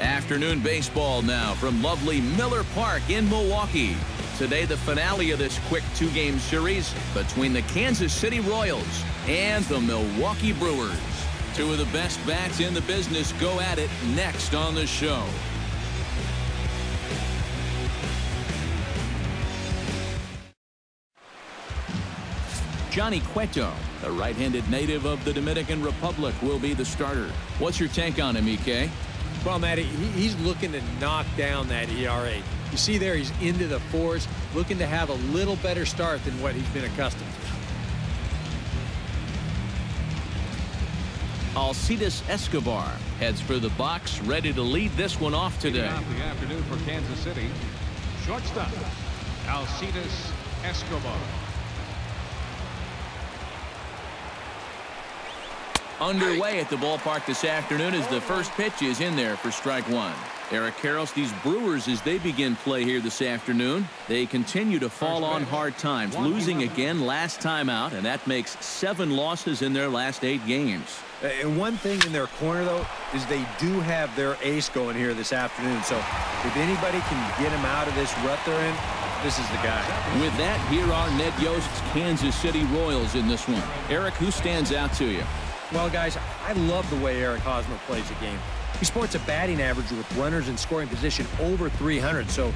Afternoon baseball now from lovely Miller Park in Milwaukee. Today, the finale of this quick two-game series between the Kansas City Royals and the Milwaukee Brewers. Two of the best bats in the business go at it next on the show. Johnny Cueto, the right-handed native of the Dominican Republic, will be the starter. What's your take on him, EK? Well, Matty, he's looking to knock down that ERA. You see there, he's into the fours, looking to have a little better start than what he's been accustomed to. Alcides Escobar heads for the box, ready to lead this one off today. Off the afternoon for Kansas City, shortstop Alcides Escobar. Underway at the ballpark this afternoon as the first pitch is in there for strike one. Eric Karros, these Brewers, as they begin play here this afternoon, they continue to fall on hard times, losing again last time out, and that makes 7 losses in their last 8 games. And one thing in their corner, though, is they do have their ace going here this afternoon. So if anybody can get him out of this rut they're in, this is the guy. With that, here are Ned Yost's Kansas City Royals in this one. Eric, who stands out to you? Well, guys, I love the way Eric Hosmer plays the game. He sports a batting average with runners in scoring position over 300, so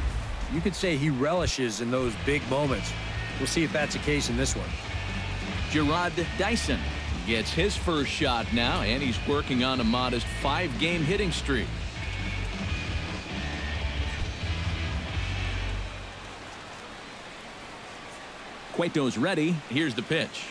you could say he relishes in those big moments. We'll see if that's the case in this one. Gerard Dyson gets his first shot now, and he's working on a modest 5-game hitting streak. Cueto's ready. Here's the pitch.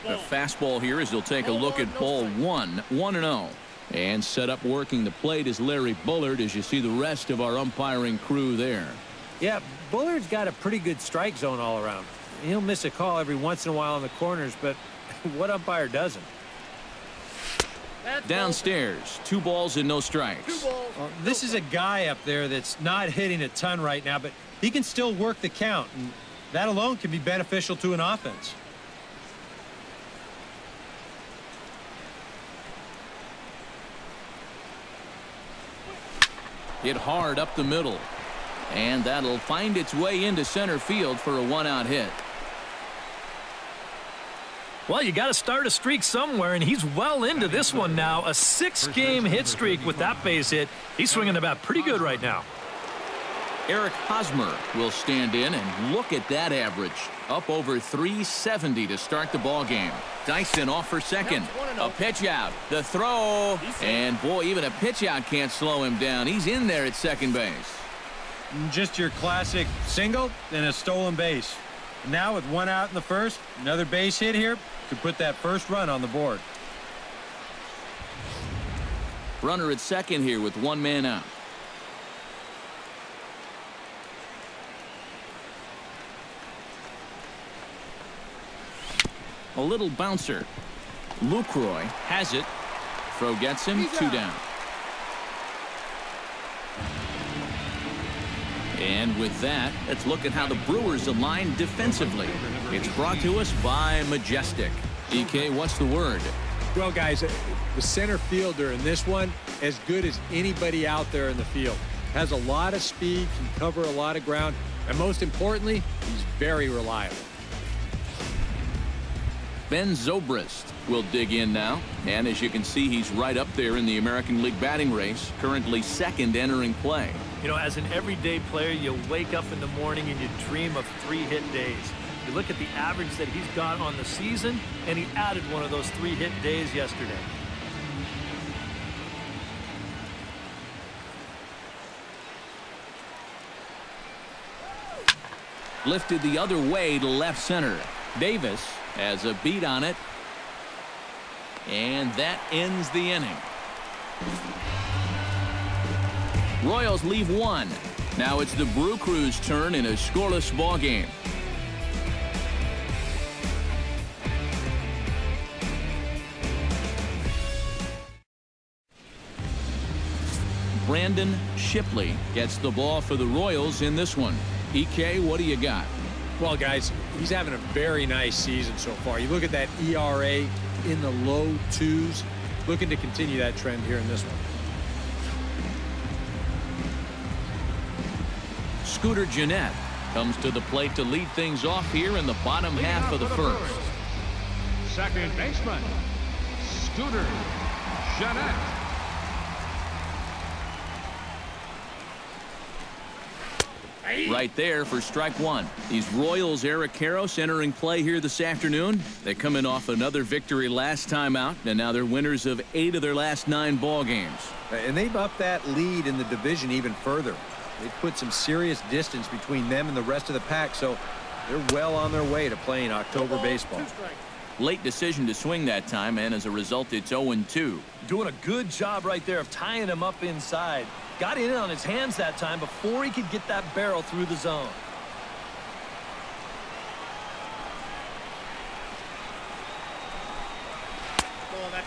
The fastball here as he'll take a look at ball 1, 1-0. And set up working the plate is Larry Bullard, as you see the rest of our umpiring crew there. Yeah, Bullard's got a pretty good strike zone all around. He'll miss a call every once in a while in the corners, but what umpire doesn't? Downstairs, 2 balls and no strikes. Well, this is a guy up there that's not hitting a ton right now, but he can still work the count, and that alone can be beneficial to an offense. Hit hard up the middle. And that'll find its way into center field for a 1-out hit. Well, you got to start a streak somewhere, and he's well into this one now. A 6-game hit streak with that base hit. He's swinging about pretty good right now. Eric Hosmer will stand in, and look at that average. Up over 370 to start the ball game. Dyson off for second. A pitch out. The throw. And boy, even a pitch out can't slow him down. He's in there at second base. Just your classic single and a stolen base. Now with 1 out in the first, another base hit here to put that first run on the board. Runner at second here with 1 man out. A little bouncer. Lucroy has it. Throw gets him. 2 down. And with that, let's look at how the Brewers align defensively. It's brought to us by Majestic. EK, what's the word? Well, guys, the center fielder in this one, as good as anybody out there in the field. Has a lot of speed, can cover a lot of ground, and most importantly, he's very reliable. Ben Zobrist will dig in now, and as you can see, he's right up there in the American League batting race, currently second entering play. You know, as an everyday player, you wake up in the morning and you dream of 3-hit days. You look at the average that he's got on the season, and he added one of those 3-hit days yesterday. Lifted the other way to left center. Davis has a beat on it. And that ends the inning. Royals leave 1. Now it's the Brew Crew's turn in a scoreless ball game. Brandon Shipley gets the ball for the Royals in this one. EK, what do you got? Well, guys, he's having a very nice season so far. You look at that ERA in the low 2s. Looking to continue that trend here in this one. ESGNet comes to the plate to lead things off here in the bottom half of the first. Second baseman, ESGNet. Right there for strike one. These Royals, Eric Karros, entering play here this afternoon. They come in off another victory last time out, and now they're winners of 8 of their last 9 ball games. And they've upped that lead in the division even further. They've put some serious distance between them and the rest of the pack, so they're well on their way to playing October baseball. Late decision to swing that time, and as a result, it's 0-2. Doing a good job right there of tying him up inside. Got in on his hands that time before he could get that barrel through the zone.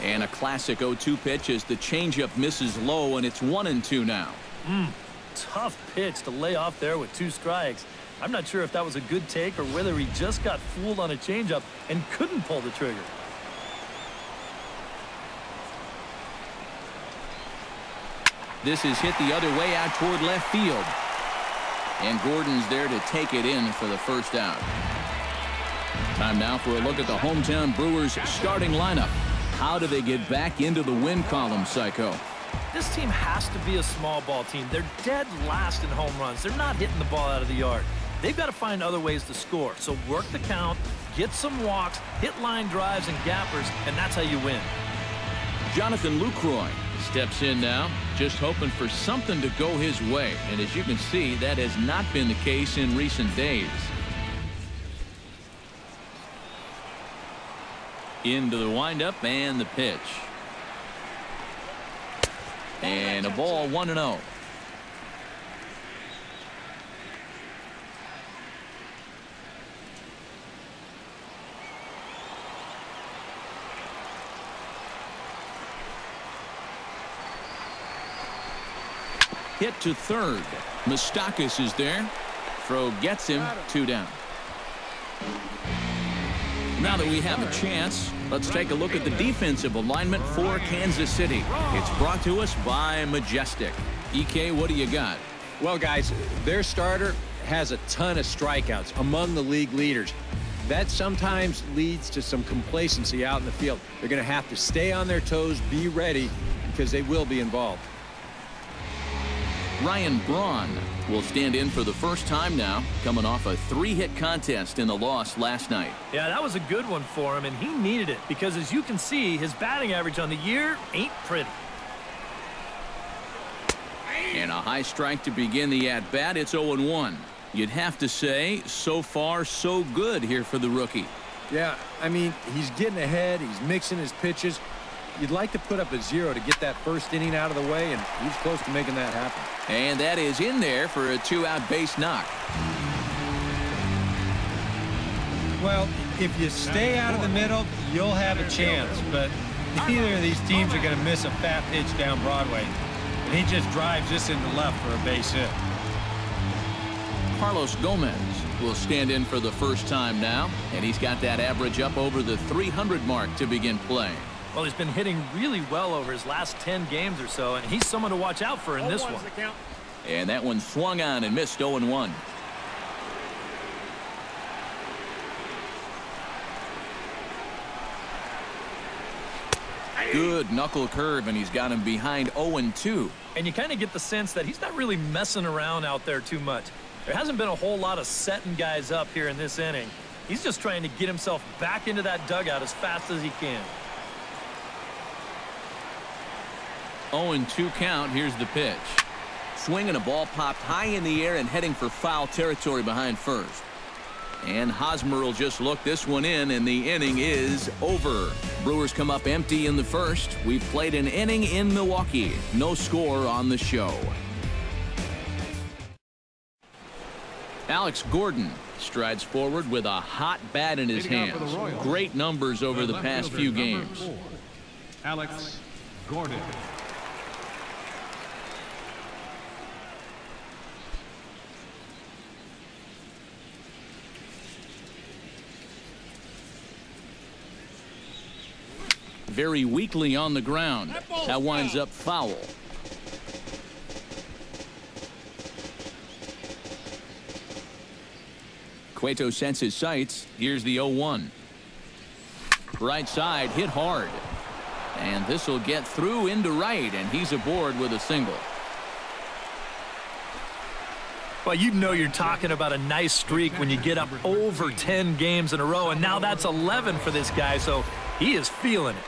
And a classic 0-2 pitch as the changeup misses low, and it's 1-2 now. Tough pitch to lay off there with 2 strikes. I'm not sure if that was a good take or whether he just got fooled on a changeup and couldn't pull the trigger. This is hit the other way out toward left field. And Gordon's there to take it in for the first out. Time now for a look at the hometown Brewers starting lineup. How do they get back into the win column, Psycho? This team has to be a small ball team. They're dead last in home runs. They're not hitting the ball out of the yard. They've got to find other ways to score. So work the count, get some walks, hit line drives and gappers, and that's how you win. Jonathan Lucroy steps in now, just hoping for something to go his way. And as you can see, that has not been the case in recent days. Into the windup and the pitch. And a ball, 1-0. Hit to third. Moustakas is there. Throw gets him, 2 down. Now that we have a chance, let's take a look at the defensive alignment for Kansas City. It's brought to us by Majestic. EK, what do you got? Well, guys, their starter has a ton of strikeouts, among the league leaders. That sometimes leads to some complacency out in the field. They're going to have to stay on their toes, be ready, because they will be involved. Ryan Braun will stand in for the first time now, coming off a 3-hit contest in the loss last night. Yeah, that was a good one for him, and he needed it because, as you can see, his batting average on the year ain't pretty. And a high strike to begin the at-bat. It's 0-1. You'd have to say, so far, so good here for the rookie. Yeah, I mean, he's getting ahead. He's mixing his pitches. You'd like to put up a 0 to get that first inning out of the way, and he's close to making that happen. And that is in there for a 2-out base knock. Well, if you stay out of the middle, you'll have a chance, but neither of these teams are going to miss a fat pitch down Broadway. And he just drives this into left for a base hit. Carlos Gomez will stand in for the first time now, and he's got that average up over the 300 mark to begin play. Well, he's been hitting really well over his last 10 games or so, and he's someone to watch out for in this one. And that one swung on and missed 0-1. Good knuckle curve, and he's got him behind 0-2. And you kind of get the sense that he's not really messing around out there too much. There hasn't been a whole lot of setting guys up here in this inning. He's just trying to get himself back into that dugout as fast as he can. 0-2 count. Here's the pitch. Swing and a ball popped high in the air and heading for foul territory behind first. And Hosmer will just look this one in, and the inning is over. Brewers come up empty in the first. We've played an inning in Milwaukee. No score on the show. Alex Gordon strides forward with a hot bat in his hands. Great numbers over the past few games. Alex Gordon. Very weakly on the ground. That winds up foul. Cueto sets his sights. Here's the 0-1. Right side hit hard. And this will get through into right, and he's aboard with a single. Well, you know you're talking about a nice streak when you get up over 10 games in a row, and now that's 11 for this guy, so he is feeling it.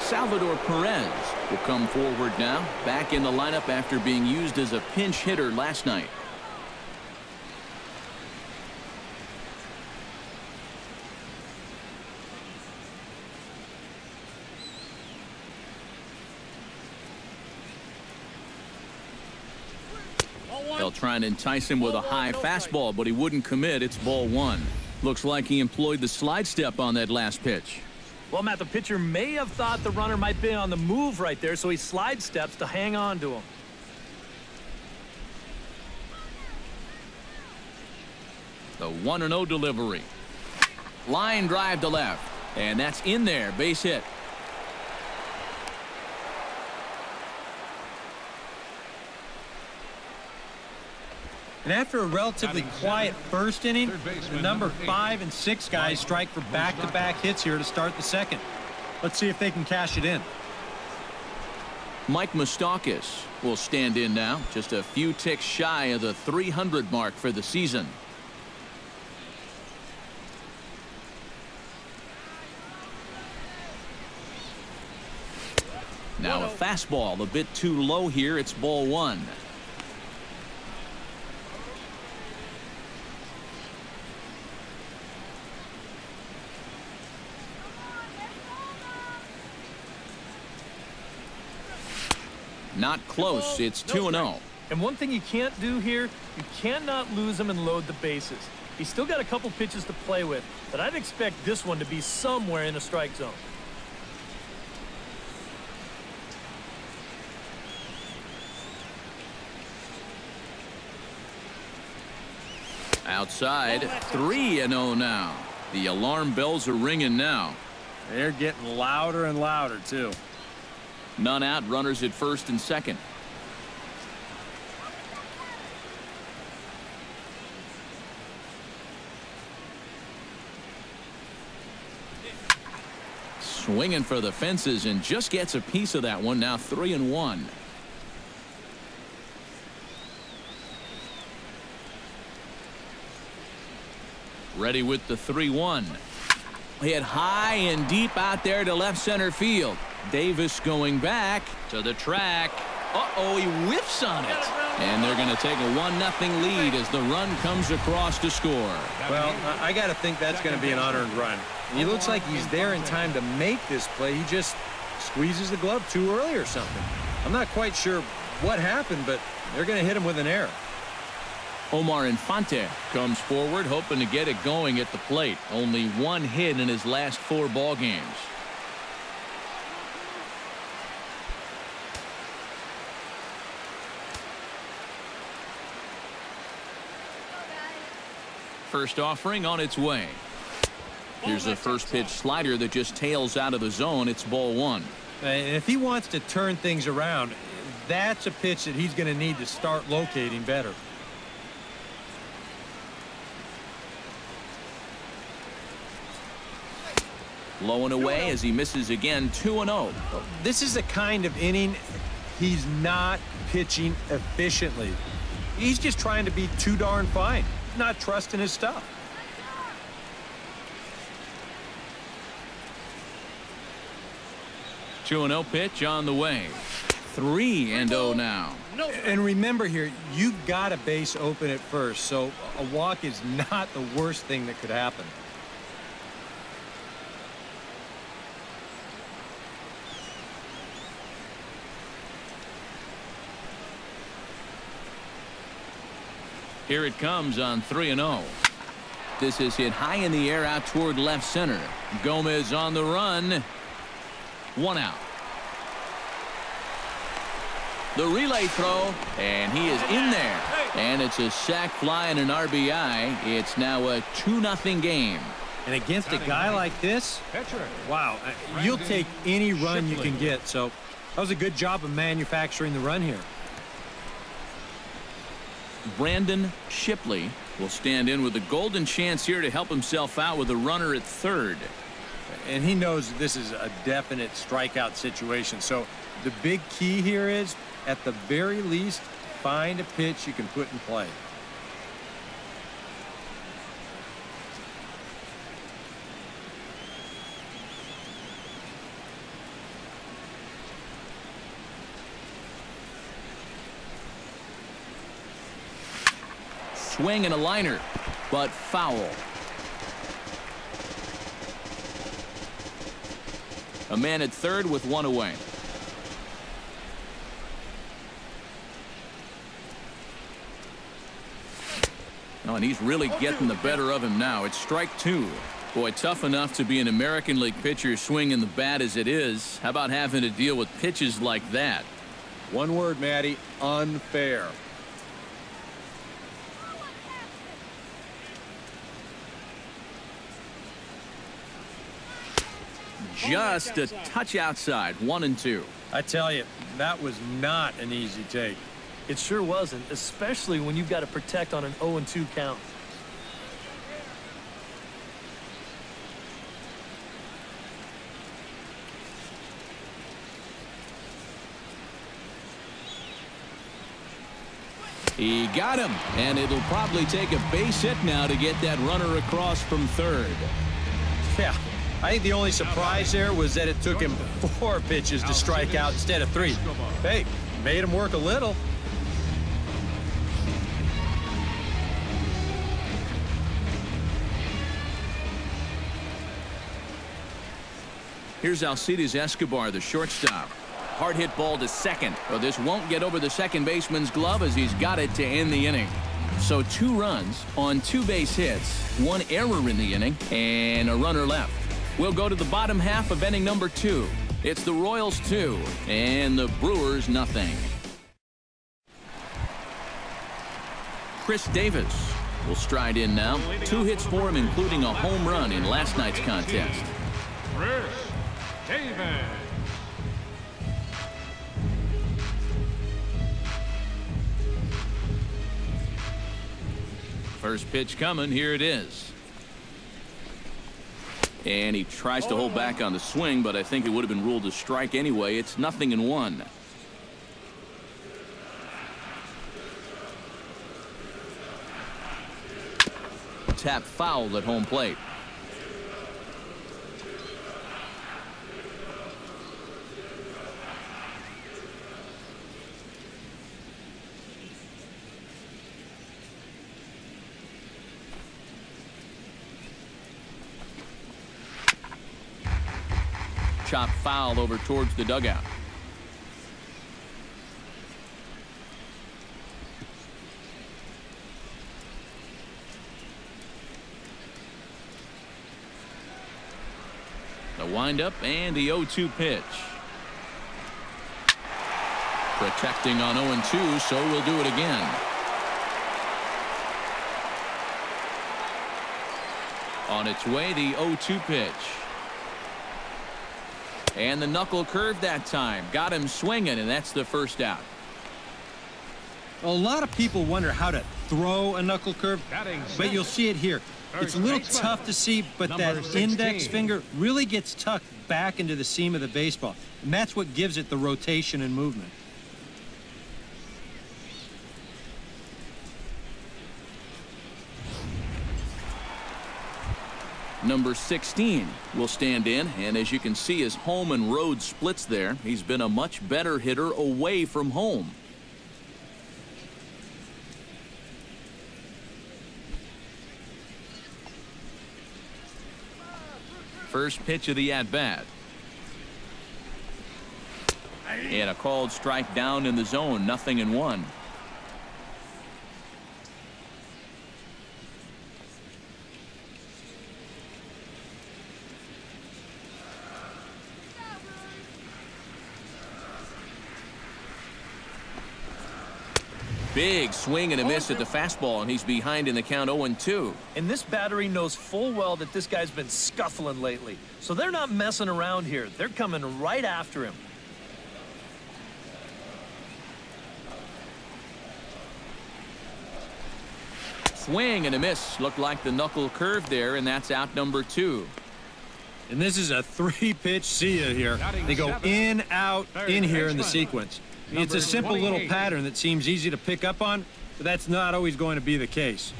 Salvador Perez will come forward now, back in the lineup after being used as a pinch hitter last night. They'll try and entice him with a high fastball, but he wouldn't commit. It's ball 1. Looks like he employed the slide step on that last pitch. Well, Matt, the pitcher may have thought the runner might be on the move right there, so he slide steps to hang on to him. The 1-0 delivery. Line drive to left. And that's in there. Base hit. And after a relatively quiet first inning, the number 5 and 6 guys strike for back-to-back hits here to start the second. Let's see if they can cash it in. Mike Moustakas will stand in now, just a few ticks shy of the 300 mark for the season. Now a fastball a bit too low here. It's ball 1. Not close. It's 2-0. And one thing you can't do here, you cannot lose him and load the bases. He's still got a couple pitches to play with, but I'd expect this one to be somewhere in the strike zone. Outside, 3-0 now. The alarm bells are ringing now. They're getting louder and louder, too. None out, runners at first and second. Swinging for the fences and just gets a piece of that one. Now 3-1. Ready with the 3-1. Hit high and deep out there to left center field. Davis going back to the track. Uh-oh, he whiffs on it. And they're going to take a 1-0 lead as the run comes across to score. Well, I got to think that's going to be an unearned run. He looks like he's there in time to make this play. He just squeezes the glove too early or something. I'm not quite sure what happened, but they're going to hit him with an error. Omar Infante comes forward, hoping to get it going at the plate. Only 1 hit in his last 4 ball games. First offering on its way. Here's a first pitch slider that just tails out of the zone. It's ball 1. And if he wants to turn things around, that's a pitch that he's going to need to start locating better. Low and away as he misses again. 2-0. This is the kind of inning he's not pitching efficiently. He's just trying to be too darn fine, not trusting his stuff. Two 2-0 pitch on the way. 3-0 now. And remember here, you've got a base open at first, so a walk is not the worst thing that could happen. Here it comes on 3-0. This is hit high in the air out toward left center. Gomez on the run. 1 out. The relay throw, and he is in there. And it's a sac fly and an RBI. It's now a 2-0 game. And against a guy like this, wow, you'll take any run you can get. So that was a good job of manufacturing the run here. Brandon Shipley will stand in with a golden chance here to help himself out with a runner at third. And he knows this is a definite strikeout situation. So the big key here is, at the very least, find a pitch you can put in play. Swing and a liner, but foul. A man at third with one away. Oh, and he's really getting the better of him now. It's strike two. Boy, tough enough to be an American League pitcher swinging the bat as it is. How about having to deal with pitches like that? One word, Matty, unfair. Just a touch outside, 1-2. I tell you, that was not an easy take. It sure wasn't, especially when you've got to protect on an 0-2 count. He got him, and it'll probably take a base hit now to get that runner across from third. Yeah, I think the only surprise there was that it took him 4 pitches to strike out instead of 3. Hey, made him work a little. Here's Alcides Escobar, the shortstop. Hard hit ball to second. Well, this won't get over the second baseman's glove as he's got it to end the inning. So 2 runs on 2 base hits, 1 error in the inning, and a runner left. We'll go to the bottom half of inning number 2. It's the Royals 2 and the Brewers nothing. Chris Davis will stride in now. 2 hits for him, including a home run in last night's contest. Chris Davis. First pitch coming. Here it is. And he tries to hold back on the swing, but I think it would have been ruled a strike anyway. It's 0-1. Tap foul at home plate. Chop foul over towards the dugout. The windup and the 0-2 pitch. Protecting on 0-2, so we'll do it again. On its way, the 0-2 pitch. And the knuckle curve that time. Got him swinging, and that's the first out. A lot of people wonder how to throw a knuckle curve, but you'll see it here. It's a little tough to see, but that index finger really gets tucked back into the seam of the baseball. And that's what gives it the rotation and movement. Number 16 will stand in, and as you can see, his home and road splits there. He's been a much better hitter away from home. First pitch of the at-bat. And a called strike down in the zone, 0-1. Big swing and a miss at the fastball, and he's behind in the count 0-2. And this battery knows full well that this guy's been scuffling lately. So they're not messing around here. They're coming right after him. Swing and a miss. Looked like the knuckle curve there, and that's out number 2. And this is a 3-pitch see ya here. They go in, out, in here in the sequence. It's a simple little pattern that seems easy to pick up on, but that's not always going to be the case.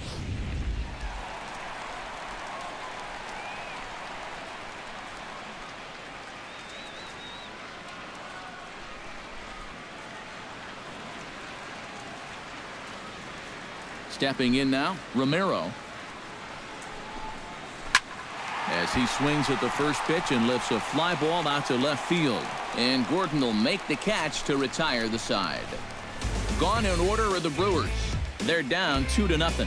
Stepping in now, Romero. As he swings at the first pitch and lifts a fly ball out to left field. And Gordon will make the catch to retire the side. Gone in order are the Brewers. They're down 2-0.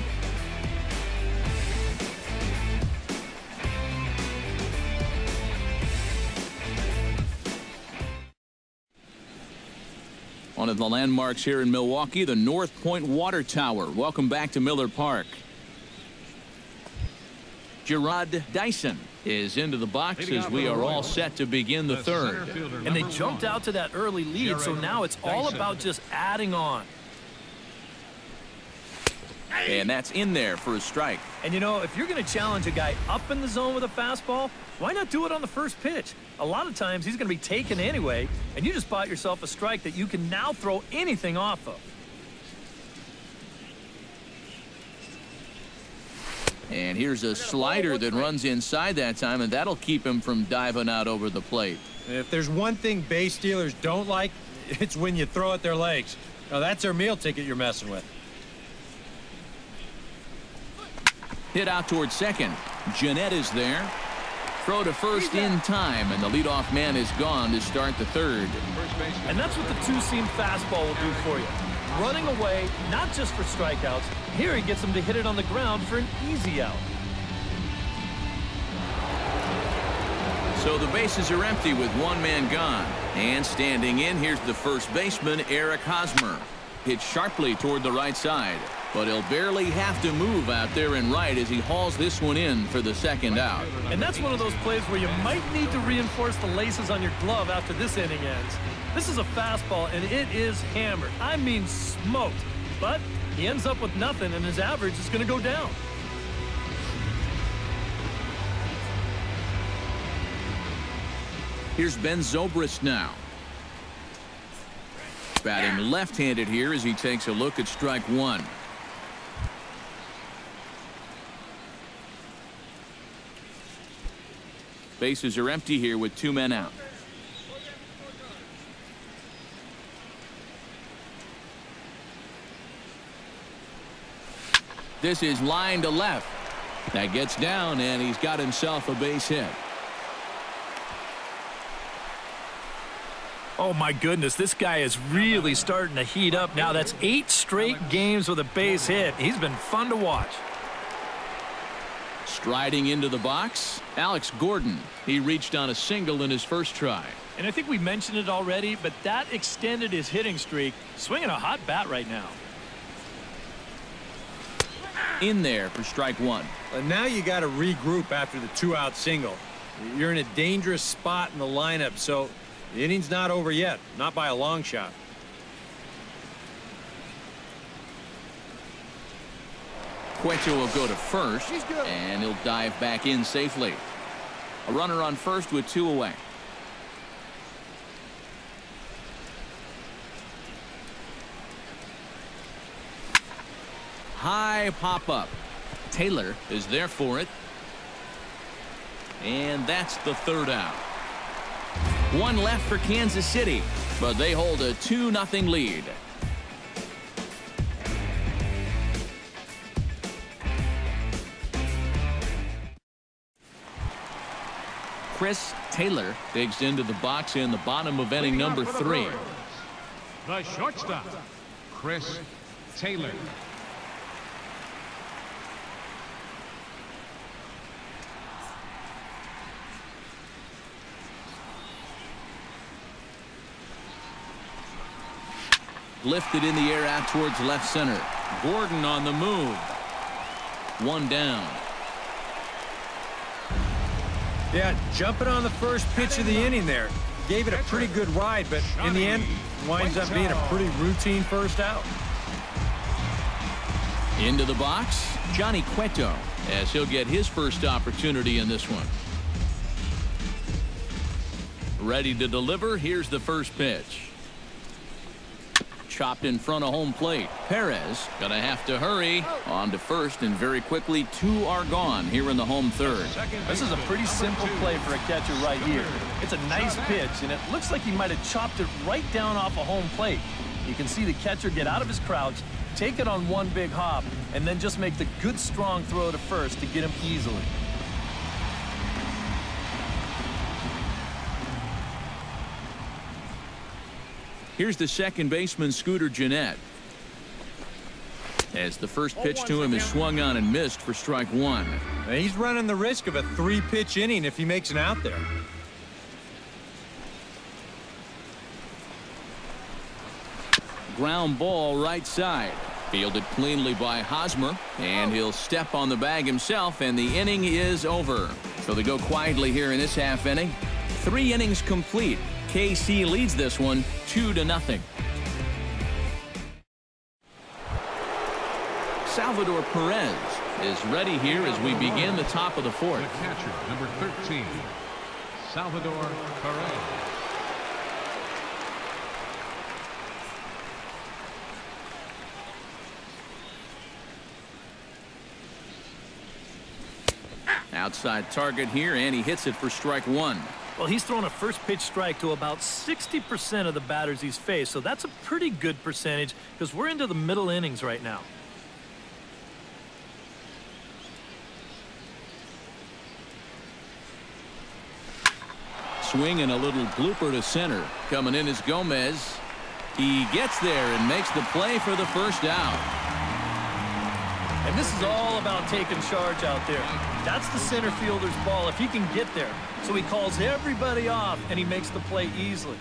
One of the landmarks here in Milwaukee, the North Point Water Tower. Welcome back to Miller Park. Gerard Dyson is into the box as we are all set to begin the third. And they jumped out to that early lead, so now it's all about just adding on. And that's in there for a strike. And, you know, if you're going to challenge a guy up in the zone with a fastball, why not do it on the first pitch? A lot of times he's going to be taken anyway, and you just bought yourself a strike that you can now throw anything off of. And here's a slider that runs inside that time, and that'll keep him from diving out over the plate. If there's one thing base stealers don't like, it's when you throw at their legs. Now, that's their meal ticket you're messing with. Hit out towards second. GNet is there. Throw to first in time, and the leadoff man is gone to start the third. And that's what the two-seam fastball will do for you. Running away, not just for strikeouts. Here he gets him to hit it on the ground for an easy out. So the bases are empty with one man gone. And standing in, here's the first baseman, Eric Hosmer. Hit sharply toward the right side, but he'll barely have to move out there in right as he hauls this one in for the second out. And that's one of those plays where you might need to reinforce the laces on your glove after this inning ends. This is a fastball, and it is hammered. I mean smoked. But he ends up with nothing, and his average is going to go down. Here's Ben Zobrist now. Batting left-handed here as he takes a look at strike one. Bases are empty here with two men out. This is line to left. That gets down, and he's got himself a base hit. Oh, my goodness, this guy is really starting to heat up now. That's 8 straight games with a base hit. He's been fun to watch. Striding into the box, Alex Gordon. He reached on a single in his first try. And I think we mentioned it already, but that extended his hitting streak. Swinging a hot bat right now. In there for strike one. And now you got to regroup after the 2-out single. You're in a dangerous spot in the lineup, so the inning's not over yet, not by a long shot. Cueto will go to first, and he'll dive back in safely. A runner on first with 2 away. High pop-up. Taylor is there for it. And that's the third out. One left for Kansas City, but they hold a 2-0 lead. Chris Taylor digs into the box in the bottom of inning number 3. The shortstop, Chris Taylor. Lifted in the air out towards left center. Gordon on the move. One down. Yeah, jumping on the first pitch of the inning there. Gave it a pretty good ride, but in the end, winds up being a pretty routine first out. Into the box, Johnny Cueto, as he'll get his first opportunity in this one. Ready to deliver. Here's the first pitch. Chopped in front of home plate. Perez gonna have to hurry on to first, and very quickly 2 are gone here in the home third. This is a pretty simple play for a catcher right here. It's a nice pitch, and it looks like he might have chopped it right down off a home plate. You can see the catcher get out of his crouch, take it on one big hop, and then just make the good strong throw to first to get him easily. Here's the second baseman, Scooter Gennett. As the first pitch to him is swung on and missed for strike 1. And he's running the risk of a 3-pitch inning if he makes an out there. Ground ball right side. Fielded cleanly by Hosmer, and he'll step on the bag himself, and the inning is over. So they go quietly here in this half inning. 3 innings complete. KC leads this one 2-0. Salvador Perez is ready here as we begin the top of the fourth. The catcher, number 13, Salvador Perez. Outside target here, and he hits it for strike 1. Well, he's thrown a first pitch strike to about 60% of the batters he's faced, so that's a pretty good percentage because we're into the middle innings right now. Swing and a little blooper to center. Coming in is Gomez. He gets there and makes the play for the first out. And this is all about taking charge out there. That's the center fielder's ball if he can get there. So he calls everybody off, and he makes the play easily.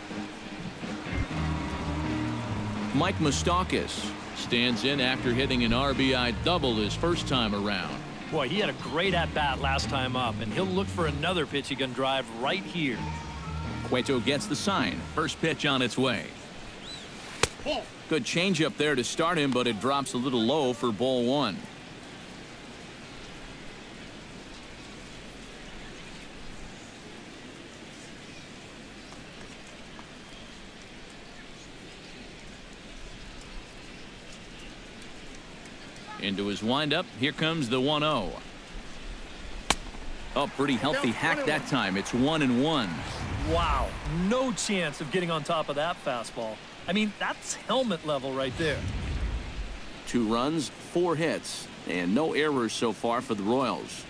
Mike Moustakas stands in after hitting an RBI double his first time around. Boy, he had a great at-bat last time up, and he'll look for another pitch he can drive right here. Cueto gets the sign. First pitch on its way. Good changeup there to start him, but it drops a little low for ball 1. Into his windup. Here comes the 1-0. Oh, pretty healthy hack that time. It's 1-1. Wow, no chance of getting on top of that fastball. I mean, that's helmet level right there. 2 runs, 4 hits, and no errors so far for the Royals.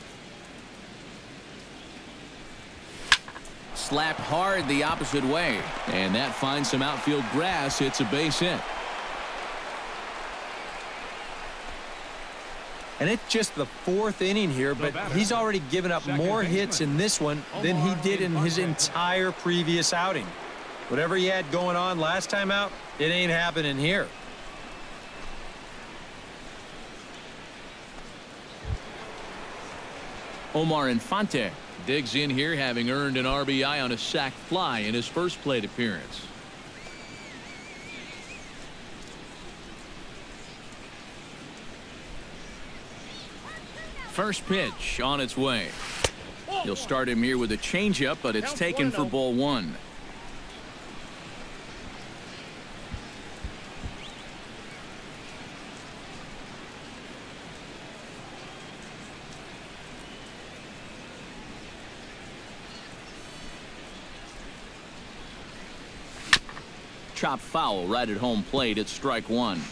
Slapped hard the opposite way, and that finds some outfield grass. It's a base hit. And it's just the 4th inning here, but he's already given up more hits in this one than he did in his entire previous outing. Whatever he had going on last time out, it ain't happening here. Omar Infante digs in here, having earned an RBI on a sac fly in his first plate appearance. First pitch on its way. He'll start him here with a changeup, but it's taken for ball 1. Chop foul right at home plate. It's strike 1.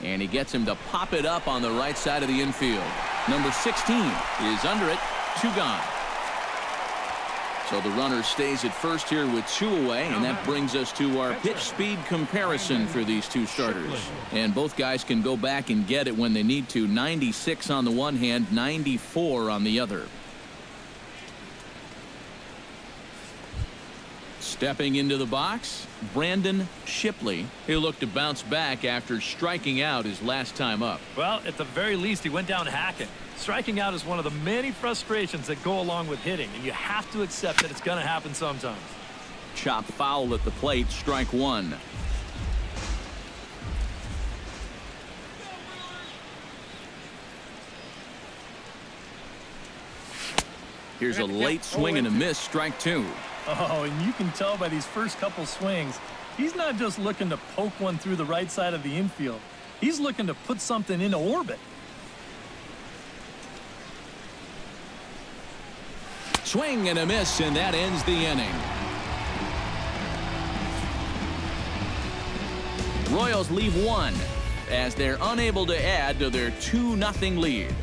And he gets him to pop it up on the right side of the infield. Number 16 is under it. 2 gone. So the runner stays at first here with 2 away, and that brings us to our pitch speed comparison for these two starters. And both guys can go back and get it when they need to. 96 on the one hand, 94 on the other. Stepping into the box, Brandon Shipley. He'll look to bounce back after striking out his last time up. Well, at the very least, he went down hacking. Striking out is one of the many frustrations that go along with hitting, and you have to accept that it's going to happen sometimes. Chop foul at the plate, strike one. Here's a late swing and a miss, strike two. Oh, and you can tell by these first couple swings, he's not just looking to poke one through the right side of the infield. He's looking to put something into orbit. Swing and a miss, and that ends the inning. Royals leave one as they're unable to add to their 2-0 lead.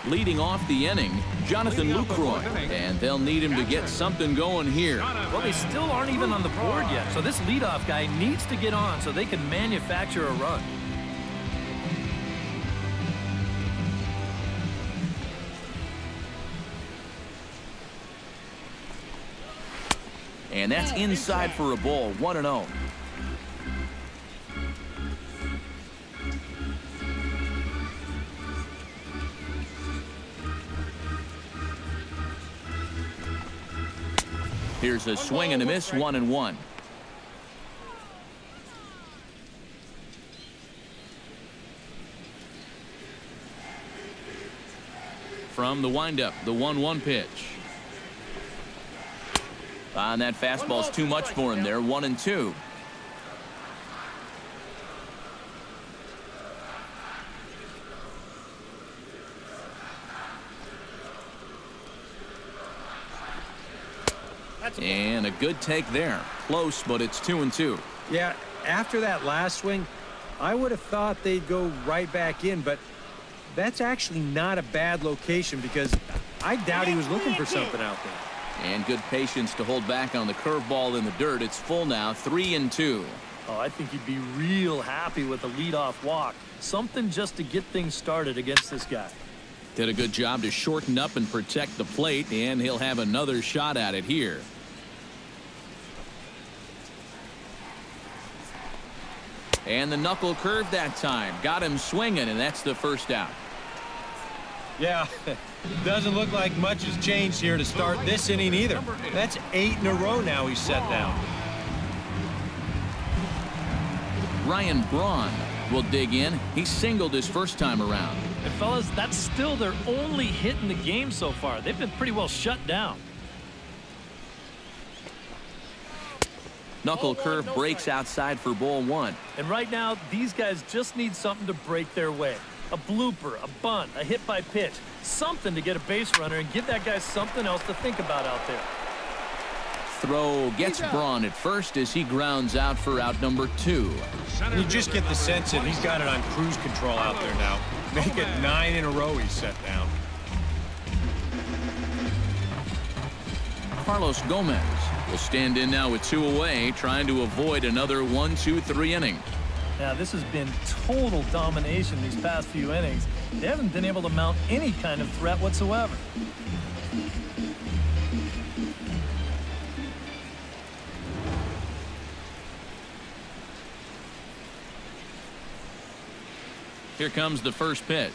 Leading off the inning, Jonathan Lucroy, and they'll need him to get something going here. Well, they still aren't even on the board yet, so this leadoff guy needs to get on so they can manufacture a run. And that's inside for a ball, 1-0. Here's a swing and a miss, 1-1. From the windup, the 1-1 pitch. And that fastball's too much for him there, 1-2. And a good take there. Close, but it's 2-2. Yeah, after that last swing, I would have thought they'd go right back in, but that's actually not a bad location because I doubt he was looking for something out there. And good patience to hold back on the curveball in the dirt. It's full now, 3-2. Oh, I think he'd be real happy with a leadoff walk. Something just to get things started against this guy. Did a good job to shorten up and protect the plate, and he'll have another shot at it here. And the knuckle curve that time. Got him swinging, and that's the first out. Yeah, doesn't look like much has changed here to start this inning either. That's 8 in a row now he's set down. Ryan Braun will dig in. He singled his first time around. And fellas, that's still their only hit in the game so far. They've been pretty well shut down. Knuckle curve breaks outside for ball one. And right now, these guys just need something to break their way. A blooper, a bunt, a hit by pitch. Something to get a base runner and give that guy something else to think about out there. Throw gets Braun at first as he grounds out for out number 2. You just get the sense that he's got it on cruise control out there now. Make it 9 in a row he's set down. Carlos Gomez will stand in now with 2 away, trying to avoid another 1-2-3 inning. Now, this has been total domination these past few innings. They haven't been able to mount any kind of threat whatsoever. Here comes the first pitch.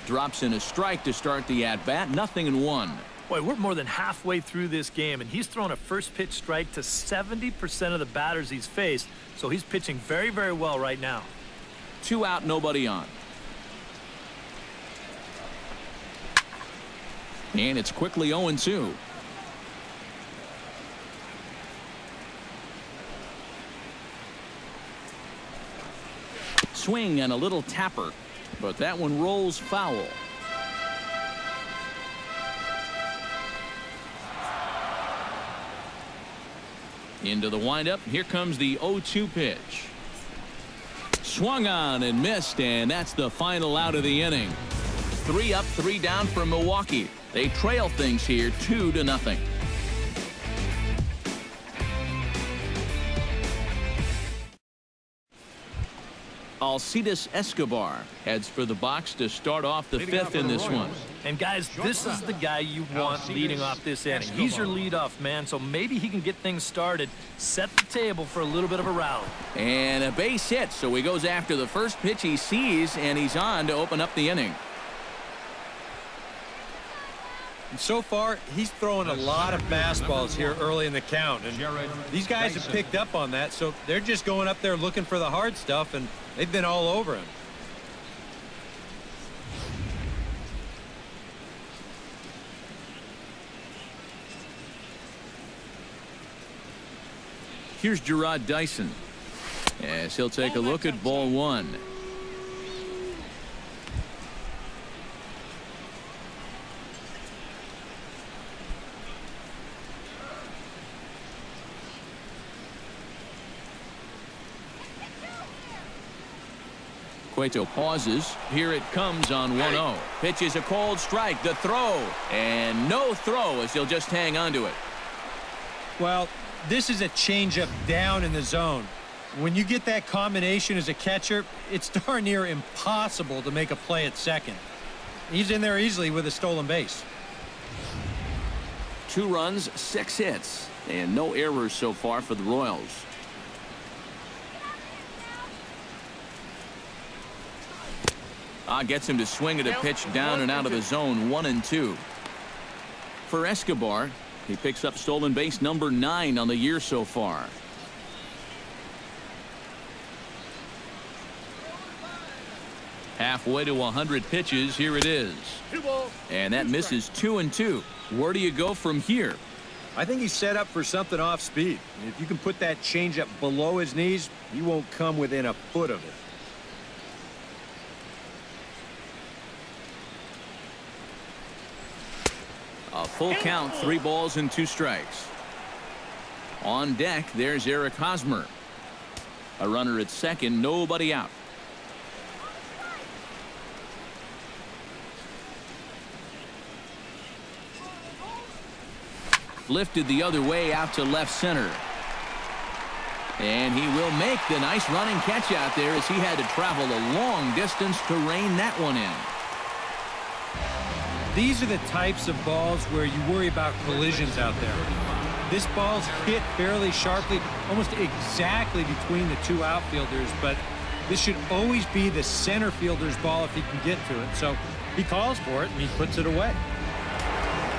Drops in a strike to start the at-bat. 0-1. Boy, we're more than halfway through this game, and he's thrown a first pitch strike to 70% of the batters he's faced, so he's pitching very, very well right now. 2 out, nobody on. And it's quickly 0-2. Swing and a little tapper, but that one rolls foul. Into the windup. Here comes the 0-2 pitch. Swung on and missed, and that's the final out of the inning. 3 up, 3 down for Milwaukee. They trail things here 2-0. Alcides Escobar heads for the box to start off the 5th in this one. And guys, this is the guy you want leading off this inning. He's your leadoff man, so maybe he can get things started, set the table for a little bit of a rally. And a base hit, so he goes after the first pitch he sees, and he's on to open up the inning. And so far, he's throwing a lot of fastballs here early in the count. And these guys have picked up on that, so they're just going up there looking for the hard stuff, and they've been all over him. Here's Gerard Dyson as he'll take a look at ball 1. Cueto pauses. Here it comes on 1-0. Pitch is a cold strike. The throw. And no throw as he'll just hang on to it. Well, this is a changeup down in the zone. When you get that combination as a catcher, it's darn near impossible to make a play at second. He's in there easily with a stolen base. 2 runs, 6 hits, and no errors so far for the Royals. Gets him to swing at a pitch down and out of the zone. 1-2. For Escobar, he picks up stolen base number 9 on the year so far. Halfway to 100 pitches. Here it is. And that misses 2-2. Where do you go from here? I think he's set up for something off speed. If you can put that changeup below his knees, he won't come within a foot of it. A full count, 3 balls and 2 strikes. On deck, there's Eric Hosmer. A runner at second, nobody out. Lifted the other way out to left center. And he will make the nice running catch out there as he had to travel a long distance to rein that one in. These are the types of balls where you worry about collisions out there. This ball's hit fairly sharply, almost exactly between the 2 outfielders, but this should always be the center fielder's ball if he can get to it. So he calls for it and he puts it away.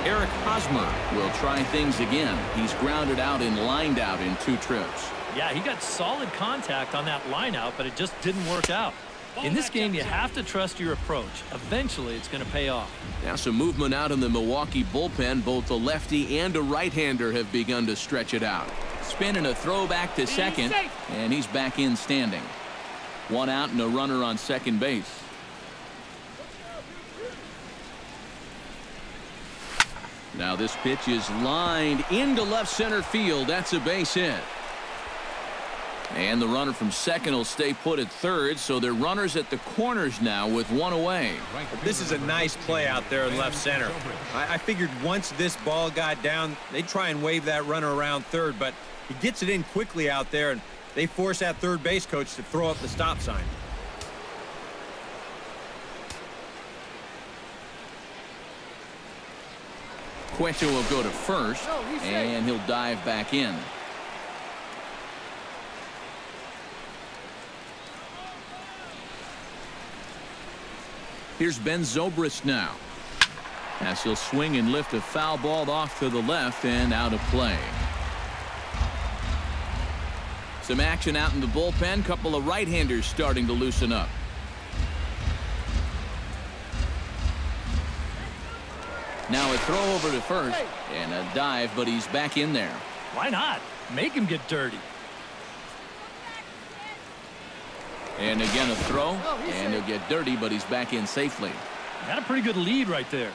Eric Hosmer will try things again. He's grounded out and lined out in 2 trips. Yeah, he got solid contact on that line out, but it just didn't work out. In this game, you have to trust your approach. Eventually, it's going to pay off. Now some movement out in the Milwaukee bullpen. Both the lefty and a right-hander have begun to stretch it out. Spin and a throw back to second, and he's back in standing. 1 out and a runner on second base. Now this pitch is lined into left center field. That's a base hit. And the runner from second will stay put at third, so they're runners at the corners now with 1 away. This is a nice play out there in left center. I figured once this ball got down, they'd try and wave that runner around third, but he gets it in quickly out there, and they force that third base coach to throw up the stop sign. Cueto will go to first, and he'll dive back in. Here's Ben Zobrist now, as he'll swing and lift a foul ball off to the left and out of play. Some action out in the bullpen. Couple of right-handers starting to loosen up. Now a throw over to first and a dive, but he's back in there. Why not? Make him get dirty. And again a throw, and he'll get dirty, but he's back in safely. Got a pretty good lead right there.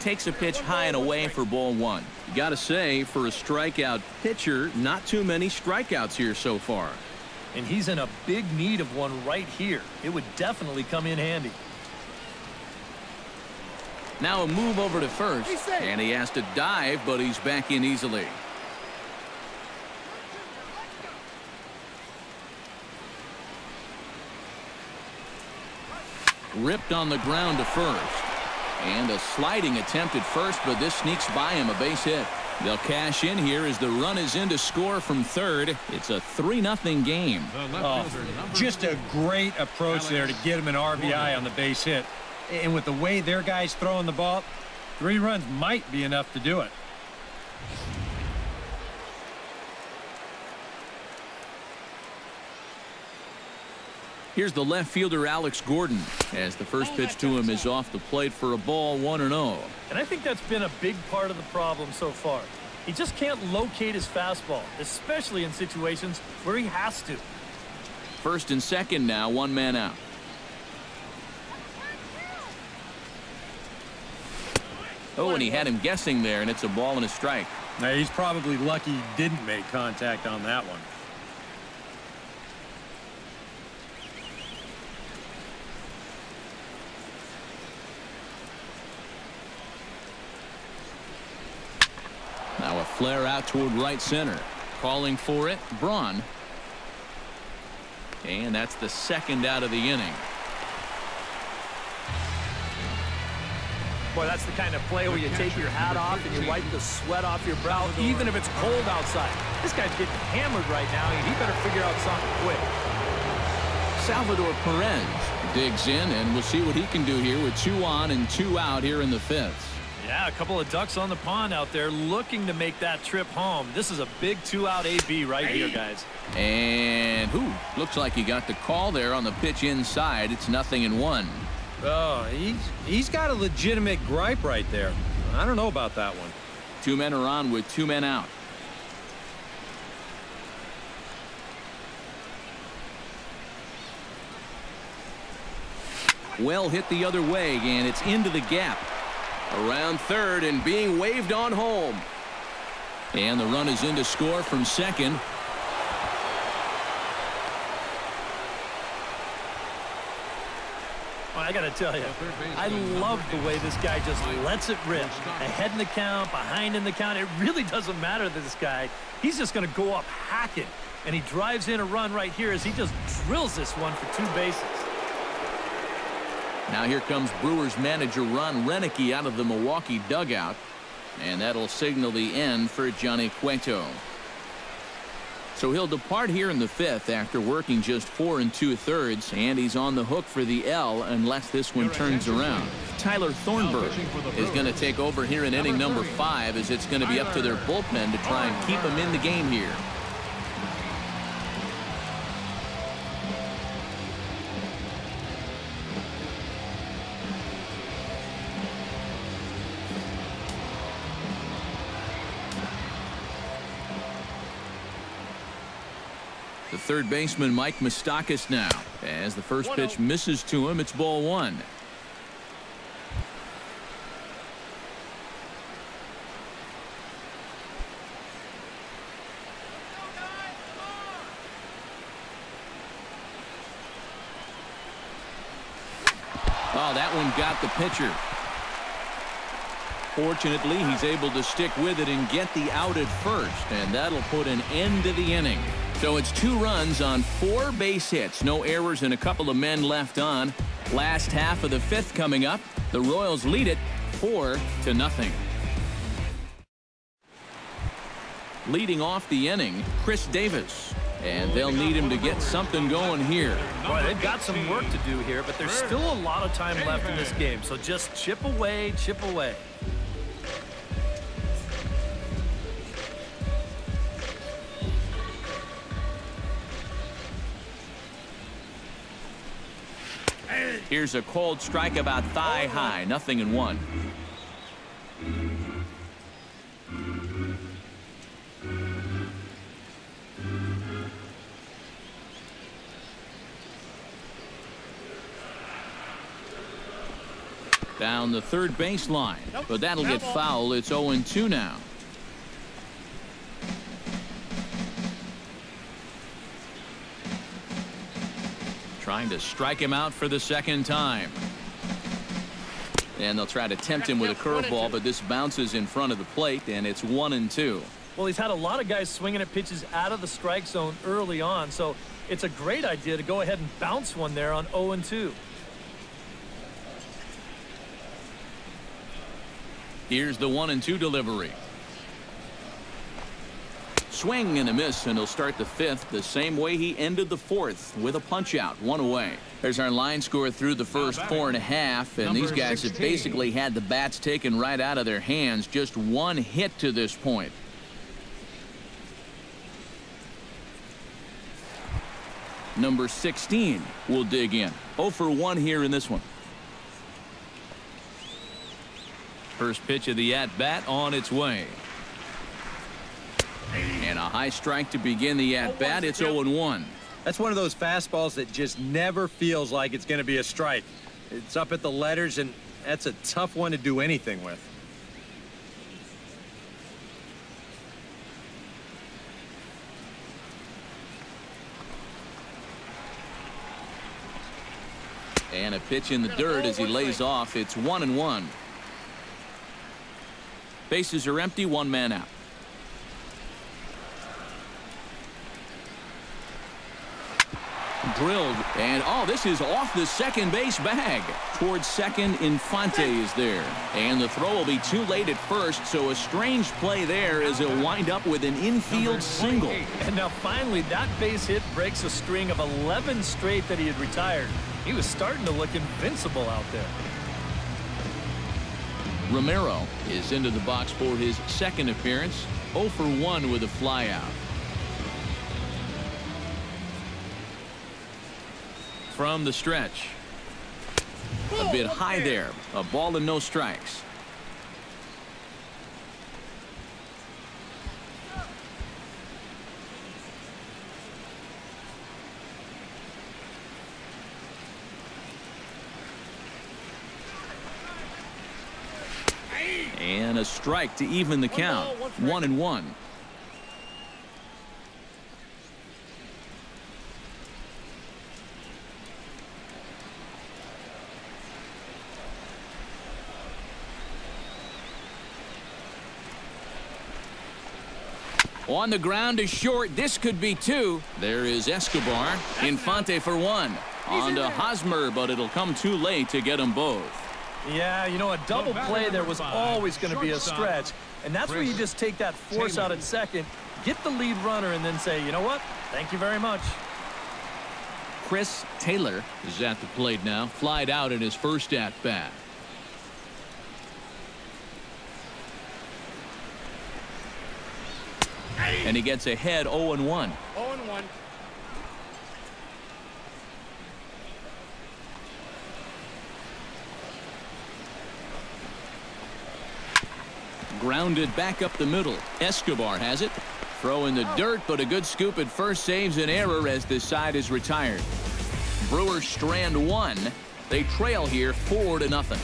takes a pitch high and away for ball one. You got to say, for a strikeout pitcher, not too many strikeouts here so far. And he's in a big need of one right here. It would definitely come in handy. Now a move over to first, and he has to dive, but he's back in easily. Ripped on the ground to first. And a sliding attempt at first, but this sneaks by him, a base hit. They'll cash in here as the run is in to score from third. It's a 3-0 game. Just a great approach there to get him an RBI on the base hit. And with the way their guys throwing the ball, 3 runs might be enough to do it. Here's the left fielder, Alex Gordon, as the first pitch to him is off the plate for a ball, 1-0. And I think that's been a big part of the problem so far. He just can't locate his fastball, especially in situations where he has to. First and second now, 1 man out. Oh, and he had him guessing there, and it's a ball and a strike. Now, he's probably lucky he didn't make contact on that one. Now a flare out toward right center. Calling for it, Braun. And that's the second out of the inning. Boy, that's the kind of play where you take your hat off and you wipe the sweat off your brow, even if it's cold outside. This guy's getting hammered right now, and he better figure out something quick. Salvador Perez digs in, and we'll see what he can do here with 2 on and 2 out here in the 5th. Yeah, a couple of ducks on the pond out there looking to make that trip home. This is a big 2-out AB right here, guys. And looks like he got the call there on the pitch inside. It's 0-1. Oh, he's got a legitimate gripe right there. I don't know about that one. 2 men are on with 2 men out. Well hit the other way, and it's into the gap. Around third and being waved on home. And the run is in to score from second. Well, I got to tell you, I love the way this guy just lets it rip. Ahead in the count, behind in the count. It really doesn't matter to this guy. He's just going to go up hacking. And he drives in a run right here as he just drills this one for 2 bases. Now here comes Brewers manager Ron Renicky out of the Milwaukee dugout. And that'll signal the end for Johnny Cueto. So he'll depart here in the 5th after working just 4 2/3, and he's on the hook for the L unless this one turns around. Tyler Thornburg is going to take over here in inning number 5, as it's going to be up to their bullpen to try and keep him in the game here. The third baseman, Mike Moustakas, now. As the first pitch misses to him, it's ball 1. Oh, that one got the pitcher. Fortunately, he's able to stick with it and get the out at first, and that'll put an end to the inning. So it's 2 runs on 4 base hits. No errors and a couple of men left on. Last half of the 5th coming up. The Royals lead it 4-0. Leading off the inning, Chris Davis. And they'll need him to get something going here. Boy, they've got some work to do here, but there's still a lot of time left in this game. So just chip away, chip away. Here's a cold strike about thigh high, 0-1. Down the third baseline, but that'll get foul. It's 0-2 now. Trying to strike him out for the second time. And they'll try to tempt him with a curveball, but this bounces in front of the plate, and it's 1-2. Well, he's had a lot of guys swinging at pitches out of the strike zone early on, so it's a great idea to go ahead and bounce one there on 0-2. Here's the 1-2 delivery. Swing and a miss, and he'll start the fifth the same way he ended the fourth, with a punch out, 1 away. There's our line score through the first 4.5, and these guys have basically had the bats taken right out of their hands. Just 1 hit to this point. Number 16 will dig in. 0 for 1 here in this one. First pitch of the at-bat on its way. And a high strike to begin the at-bat. It's 0-1. That's one of those fastballs that just never feels like it's going to be a strike. It's up at the letters, and that's a tough one to do anything with. And a pitch in the dirt as he lays off. It's 1-1. Bases are empty, 1 man out. Drilled, and this is off the second base bag. Towards second, Infante is there. And the throw will be too late at first, so a strange play there as he'll wind up with an infield single. And now finally that base hit breaks a string of 11 straight that he had retired. He was starting to look invincible out there. Romero is into the box for his second appearance. 0 for 1 with a flyout. From the stretch. A bit high there. A ball and no strikes. And a strike to even the count. 1-1. On the ground to short. This could be 2. There is Escobar. Infante for 1. On to Hosmer, but it'll come too late to get them both. Yeah, you know, a double play there was always going to be a stretch. And that's where you just take that force out at second, get the lead runner, and then say, you know what? Thank you very much. Chris Taylor is at the plate now. Flied out in his first at-bat. And he gets ahead 0-1. 0-1. Grounded back up the middle. Escobar has it. Throw in the dirt, but a good scoop at first saves an error as this side is retired. Brewers strand 1. They trail here 4-0.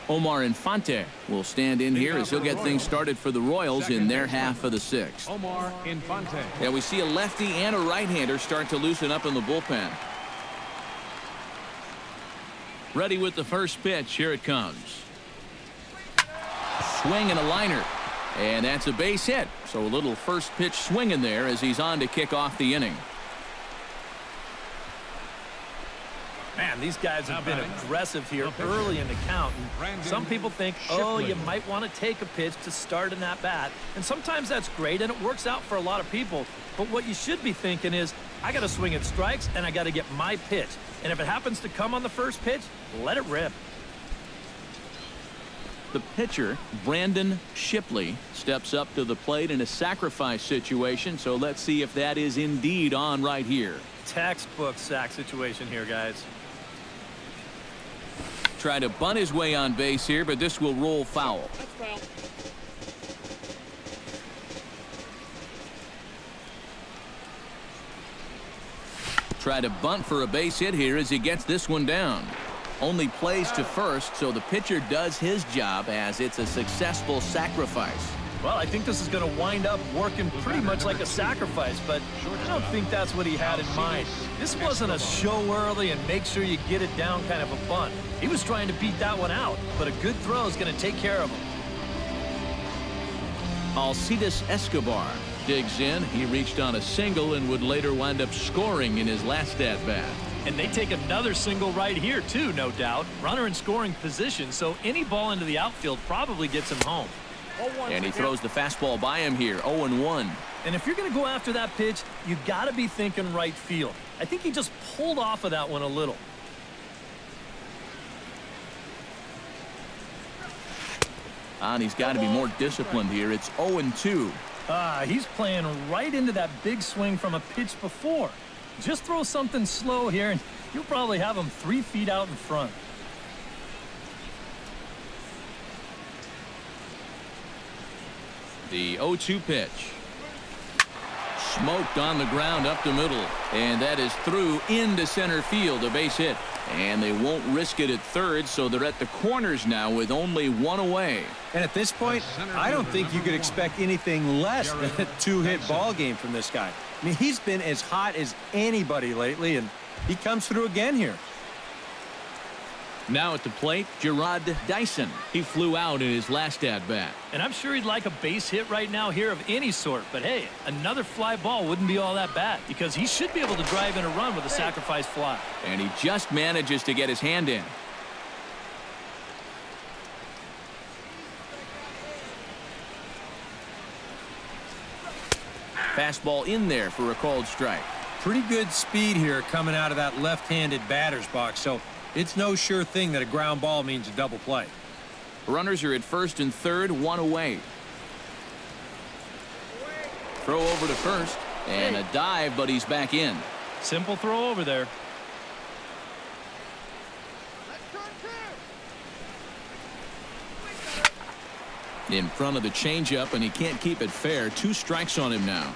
Omar Infante will stand in here as he'll get things started for the Royals in their half of the 6th. Omar Infante. Yeah, we see a lefty and a right-hander start to loosen up in the bullpen. Ready with the first pitch. Here it comes. Swing and a liner. And that's a base hit. So a little first pitch swinging there as he's on to kick off the inning. Man, these guys have been aggressive here early in the count. And some people think, oh, you might want to take a pitch to start in that bat. And sometimes that's great, and it works out for a lot of people. But what you should be thinking is, I got to swing at strikes, and I got to get my pitch. And if it happens to come on the first pitch, let it rip. The pitcher, Brandon Shipley, steps up to the plate in a sacrifice situation. So let's see if that is indeed on right here. Textbook sack situation here, guys. Try to bunt his way on base here, but this will roll foul. That's foul. try to bunt for a base hit here as he gets this one down. Only plays to first, so the pitcher does his job as it's a successful sacrifice. Well, I think this is going to wind up working pretty much like a sacrifice, but I don't think that's what he had in mind. This wasn't a show early and make sure you get it down kind of a bunt. He was trying to beat that one out, but a good throw is going to take care of him. Alcides Escobar digs in. He reached on a single and would later wind up scoring in his last at-bat. And they take another single right here, too, no doubt. Runner in scoring position, so any ball into the outfield probably gets him home. And he throws the fastball by him here, 0-1. And if you're going to go after that pitch, you got to be thinking right field. I think he just pulled off of that one a little. And he's got to be more disciplined here. It's 0-2. He's playing right into that big swing from a pitch before. Just throw something slow here, and you'll probably have him 3 feet out in front. The 0-2 pitch. Smoked on the ground up the middle. And that is through into center field, a base hit. And they won't risk it at third, so they're at the corners now with only one away. And at this point, I don't think you could expect anything less than a 2-hit ball game from this guy. I mean, he's been as hot as anybody lately, and he comes through again here. Now at the plate, Gerard Dyson. He flew out in his last at-bat. And I'm sure he'd like a base hit right now here of any sort. But, hey, another fly ball wouldn't be all that bad because he should be able to drive in a run with a sacrifice fly. And he just manages to get his hand in. Fastball in there for a called strike. Pretty good speed here coming out of that left-handed batter's box, so it's no sure thing that a ground ball means a double play. Runners are at first and third, one away. Throw over to first, and a dive, but he's back in. Simple throw over there. In front of the changeup, and he can't keep it fair. 2 strikes on him now.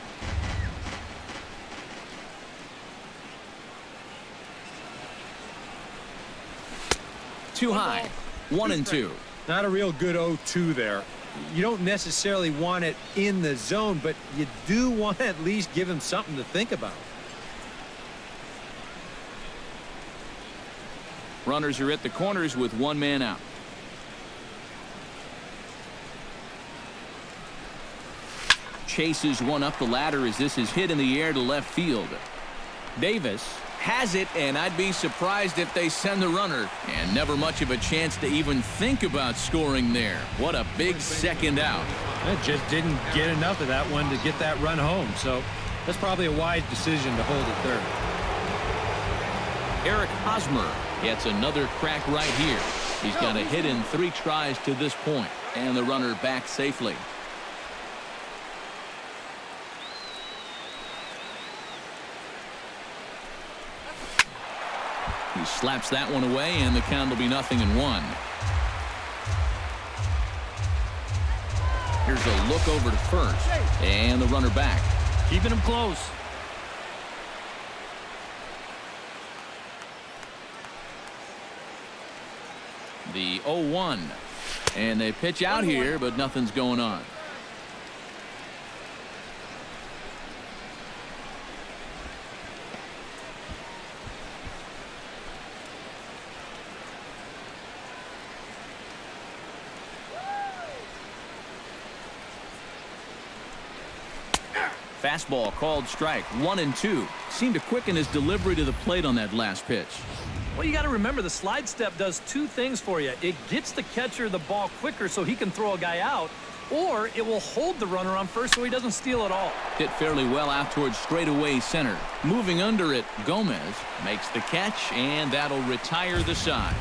Too high. 1-2. Not a real good 0-2 there. You don't necessarily want it in the zone, but you do want to at least give him something to think about. Runners are at the corners with 1 man out. Chases one up the ladder as this is hit in the air to left field. Davis has it, and I'd be surprised if they send the runner. And never much of a chance to even think about scoring there. What a big second out. It just didn't get enough of that one to get that run home, so that's probably a wise decision to hold it third. Eric Hosmer gets another crack right here. He's got a hit in 3 tries to this point, and the runner back safely. He slaps that one away, and the count will be 0-1. Here's a look over to first, and the runner back. Keeping him close. The 0-1. And they pitch out here, but nothing's going on. Fastball called strike. 1-2. Seemed to quicken his delivery to the plate on that last pitch. Well, you got to remember the slide step does 2 things for you. It gets the catcher the ball quicker so he can throw a guy out, or it will hold the runner on first so he doesn't steal it all. Hit fairly well out towards straightaway center. Moving under it, Gomez makes the catch, and that'll retire the side.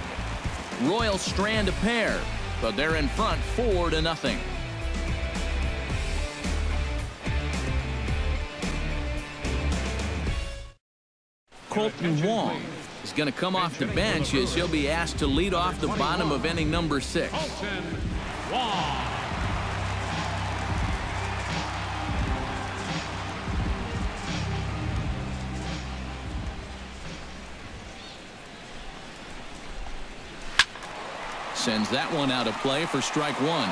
Royals strand a pair, but they're in front 4-0. Colton Wong is going to come off the bench as he'll be asked to lead off the bottom of inning number 6. Colton Wong. Sends that one out of play for strike one.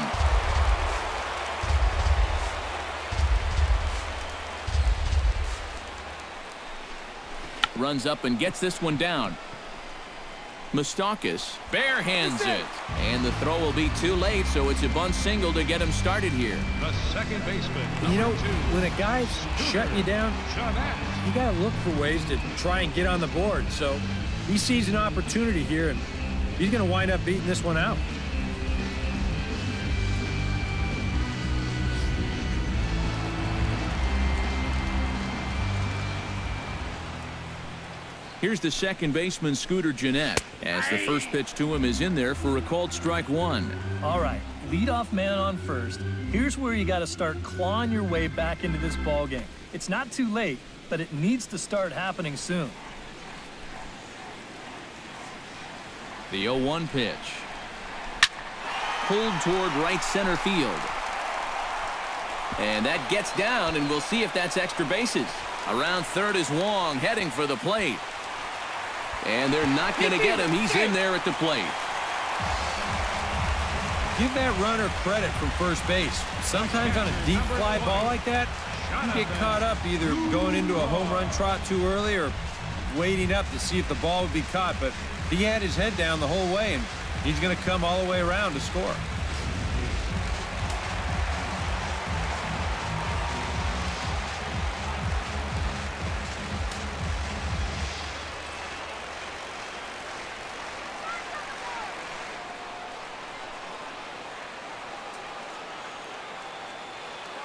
Runs up and gets this one down. Moustakas bare hands it. And the throw will be too late, so it's a bunt single to get him started here. The second baseman. You know, 2, when a guy's shutting you down, ShodIcon. you got to look for ways to try and get on the board. So he sees an opportunity here, and he's going to wind up beating this one out. Here's the second baseman, Scooter Gennett, as the first pitch to him is in there for a called strike one. All right, leadoff man on first. Here's where you got to start clawing your way back into this ball game. It's not too late, but it needs to start happening soon. The 0-1 pitch. Pulled toward right center field. And that gets down, and we'll see if that's extra bases. Around third is Wong, heading for the plate. And they're not going to get him. He's in there at the plate. Give that runner credit from first base. Sometimes on a deep fly ball like that, you get caught up either going into a home run trot too early or waiting up to see if the ball would be caught. But he had his head down the whole way, and he's going to come all the way around to score.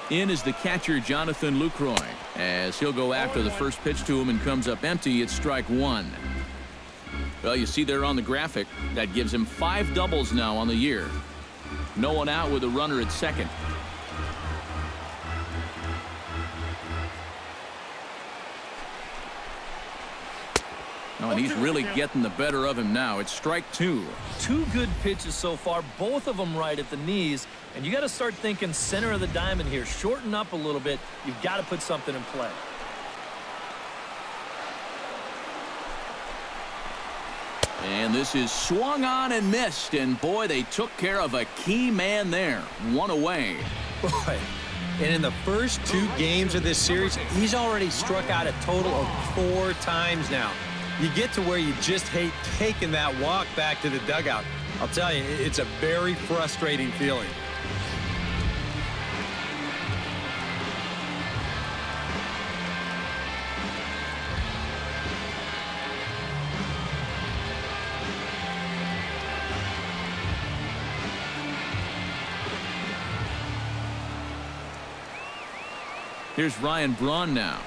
In is the catcher, Jonathan Lucroy, as he'll go after the first pitch to him and comes up empty. It's strike one. Well, you see there on the graphic, that gives him 5 doubles now on the year. No one out with a runner at second. Oh, and he's really getting the better of him now. It's strike two. 2 good pitches so far, both of them right at the knees. And you got to start thinking center of the diamond here. Shorten up a little bit. You've got to put something in play. And this is swung on and missed. And boy, they took care of a key man there. 1 away. Boy. And in the first 2 games of this series, he's already struck out a total of 4 times now. You get to where you just hate taking that walk back to the dugout. I'll tell you, it's a very frustrating feeling. Here's Ryan Braun now,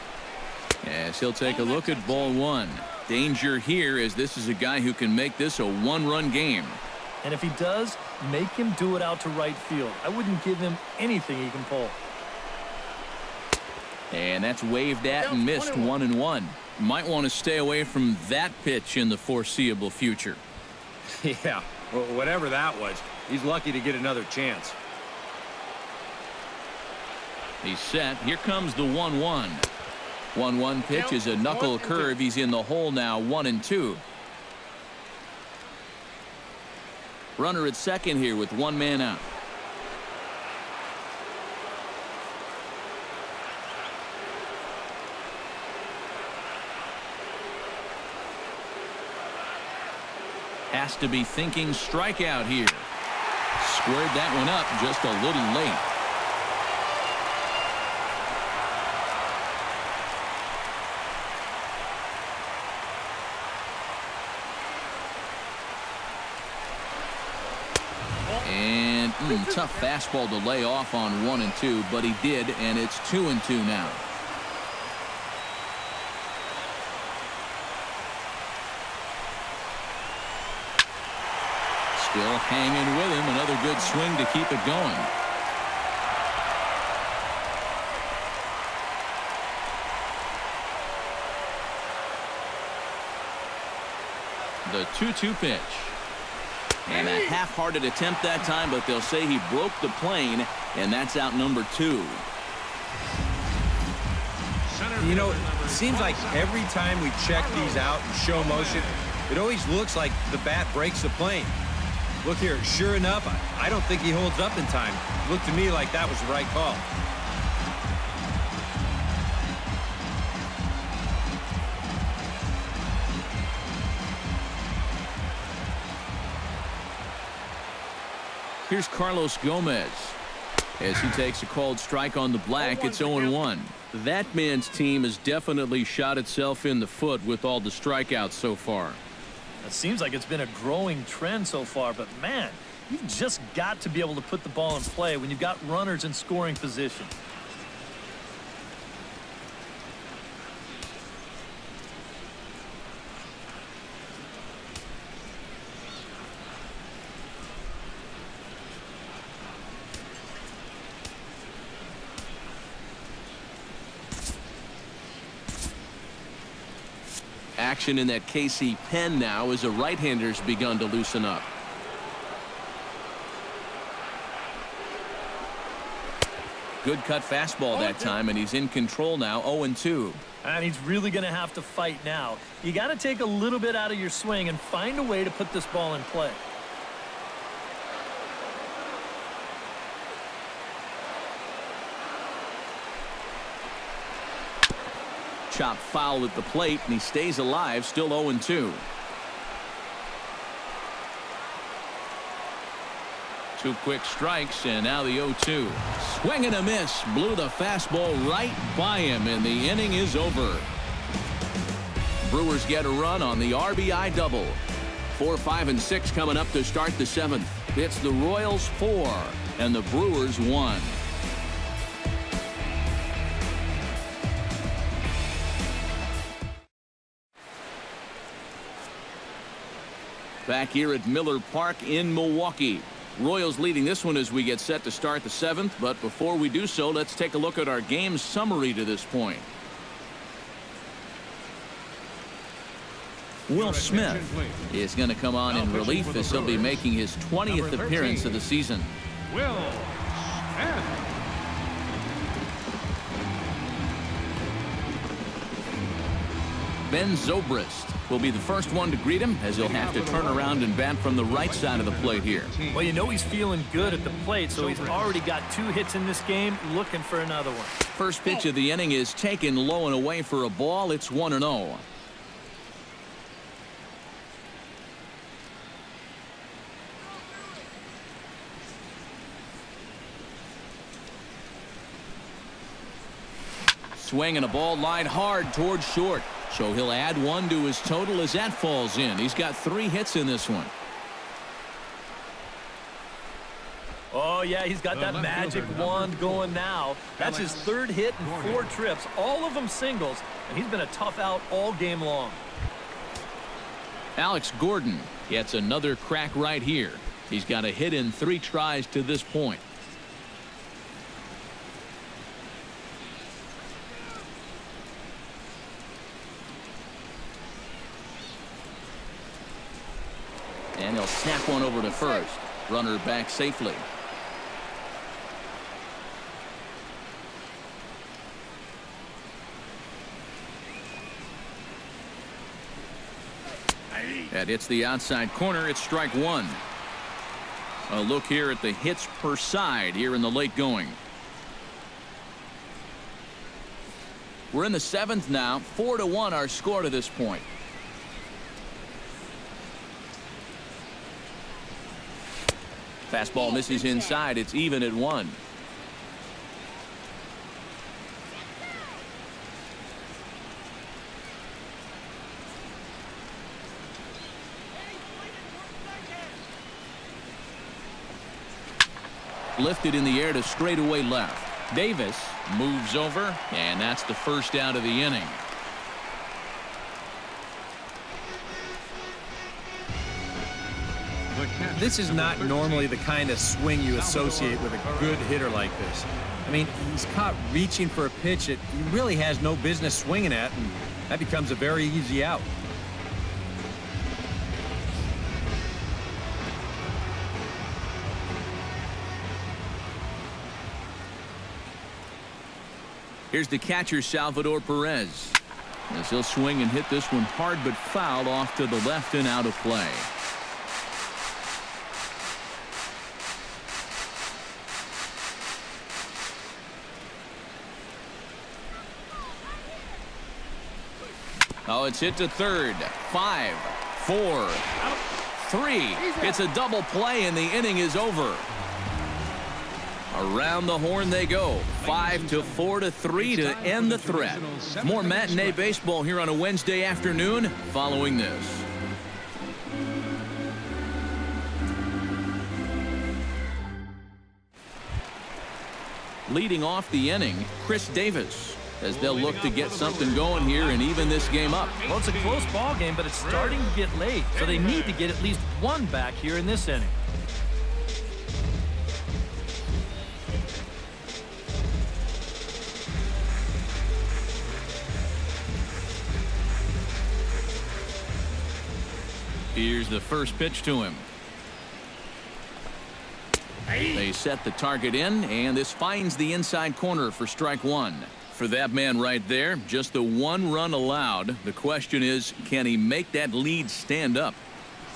as he'll take a look at ball one. Danger here, as this is a guy who can make this a 1-run game. And if he does, make him do it out to right field. I wouldn't give him anything he can pull. And that's waved at and missed. 1-1. Might want to stay away from that pitch in the foreseeable future. Yeah, well, whatever that was, he's lucky to get another chance. He's set. Here comes the 1-1. 1-1 pitch is a knuckle curve. He's in the hole now, 1-2. Runner at second here with 1 man out. Has to be thinking strikeout here. Squared that one up just a little late. And tough fastball to lay off on 1-2, but he did, and it's 2-2 now. Still hanging with him. Another good swing to keep it going. The 2-2 pitch. And a half-hearted attempt that time, but they'll say he broke the plane, and that's out number 2. You know, it seems like every time we check these out and show motion, it always looks like the bat breaks the plane. Look here, sure enough, I don't think he holds up in time. Looked to me like that was the right call. Here's Carlos Gomez. As he takes a called strike on the black, it's 0-1. That man's team has definitely shot itself in the foot with all the strikeouts so far. It seems like it's been a growing trend so far, but man, you've just got to be able to put the ball in play when you've got runners in scoring position. Action in that KC pen now as a right-hander's begun to loosen up. Good cut fastball that time, and he's in control now, 0-2. And he's really going to have to fight now. You got to take a little bit out of your swing and find a way to put this ball in play. Chop foul at the plate, and he stays alive, still 0-2. Two quick strikes, and now the 0-2. Swing and a miss. Blew the fastball right by him, and the inning is over. Brewers get a run on the RBI double. 4, 5, and 6 coming up to start the 7th. It's the Royals 4, and the Brewers 1. Back here at Miller Park in Milwaukee. Royals leading this one as we get set to start the 7th. But before we do so, let's take a look at our game summary to this point. Will Smith is going to come on in relief as he'll be making his 20th appearance of the season. Will Smith. Ben Zobrist will be the first one to greet him as he'll have to turn around and bat from the right side of the plate here. Well, you know he's feeling good at the plate, so he's already got 2 hits in this game, looking for another one. First pitch of the inning is taken low and away for a ball. It's 1-0. Swing and a ball lined hard towards short. So he'll add 1 to his total as that falls in. He's got 3 hits in this one. Oh, yeah, he's got that magic wand going now. That's his 3rd hit in 4 trips, all of them singles, and he's been a tough out all game long. Alex Gordon gets another crack right here. He's got a hit in 3 tries to this point. And he'll snap one over to first. Runner back safely. That hits the outside corner. It's strike 1. A look here at the hits per side here in the late going. We're in the 7th now. 4-1 our score to this point. Fastball misses inside. It's even at 1. Lifted in the air to straightaway left. Davis moves over, and that's the first out of the inning. This is not normally the kind of swing you associate with a good hitter like this. I mean, he's caught reaching for a pitch that he really has no business swinging at, and that becomes a very easy out. Here's the catcher, Salvador Perez. As he'll swing and hit this one hard but foul off to the left and out of play. Oh, it's hit to third. 5, 4, 3. It's a double play, and the inning is over. Around the horn they go. 5 to 4 to 3 to end the threat. More matinee baseball here on a Wednesday afternoon following this. Leading off the inning, Chris Davis, as they'll look to get something going here and even this game up. Well, it's a close ball game, but it's starting to get late, so they need to get at least one back here in this inning. Here's the first pitch to him. They set the target in, and this finds the inside corner for strike one. For that man right there, just the one run allowed. The question is, can he make that lead stand up?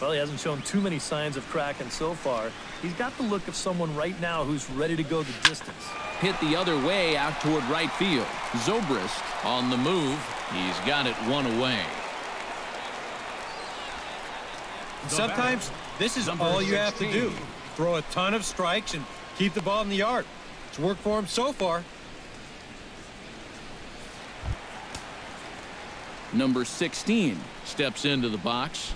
Well, he hasn't shown too many signs of cracking so far. He's got the look of someone right now who's ready to go the distance. Hit the other way out toward right field. Zobrist on the move. He's got it one away. Sometimes this is all you have to do. Throw a ton of strikes and keep the ball in the yard. It's worked for him so far. Number 16 steps into the box.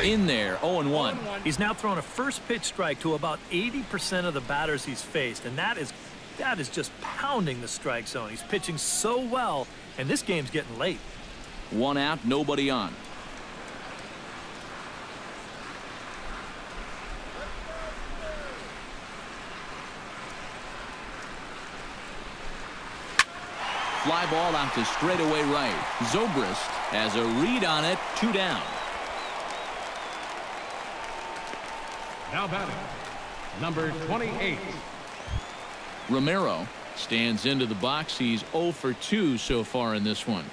In there, 0-1. He's now thrown a first pitch strike to about 80% of the batters he's faced, and that is just pounding the strike zone. He's pitching so well, and this game's getting late. One out, nobody on. Fly ball out to straightaway right. Zobrist has a read on it, 2 down. Now batting, number 28. Romero stands into the box. He's 0 for 2 so far in this one.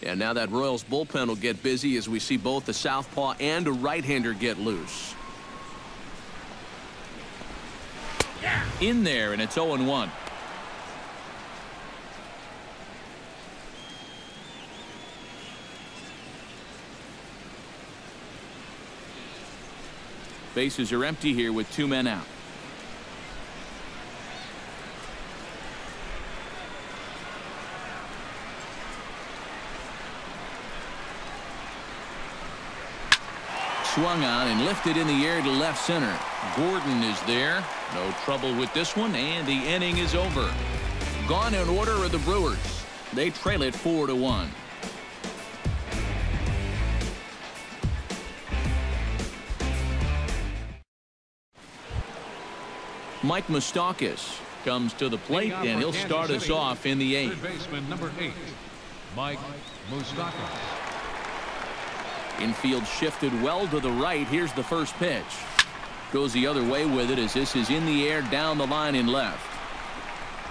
And now that Royals bullpen will get busy as we see both the southpaw and a right-hander get loose. In there, and it's 0-1. Bases are empty here with 2 men out. Swung on and lifted in the air to left center. Gordon is there. No trouble with this one, and the inning is over. Gone in order are the Brewers. They trail it 4-1. Mike Moustakas comes to the plate, and he'll start us off in the 8th. Third baseman, number 8, Mike Moustakas. Infield shifted well to the right. Here's the first pitch. Goes the other way with it as this is in the air down the line in left.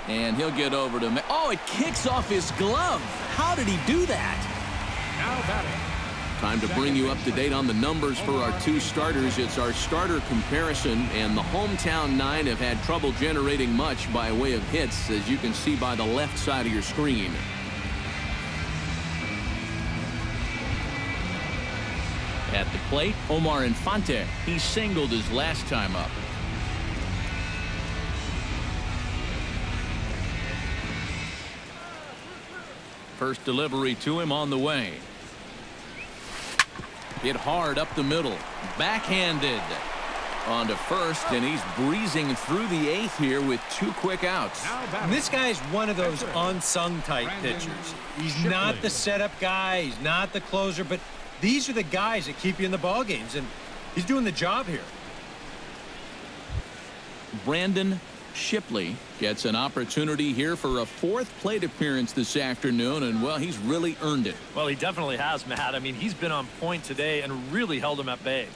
And he'll get over to... Oh, it kicks off his glove. How did he do that? Now batting. Time to bring you up to date on the numbers for our 2 starters. It's our starter comparison, and the hometown 9 have had trouble generating much by way of hits, as you can see by the left side of your screen. At the plate, Omar Infante. He singled his last time up. First delivery to him on the way. Hit hard up the middle. Backhanded. On to first, and he's breezing through the 8th here with 2 quick outs. And this guy is one of those unsung type pitchers. He's not the setup guy. He's not the closer, but these are the guys that keep you in the ball games, and he's doing the job here. Brandon Shipley gets an opportunity here for a 4th plate appearance this afternoon, and, well, he's really earned it. Well, he definitely has, Matt. I mean, he's been on point today and really held him at bay.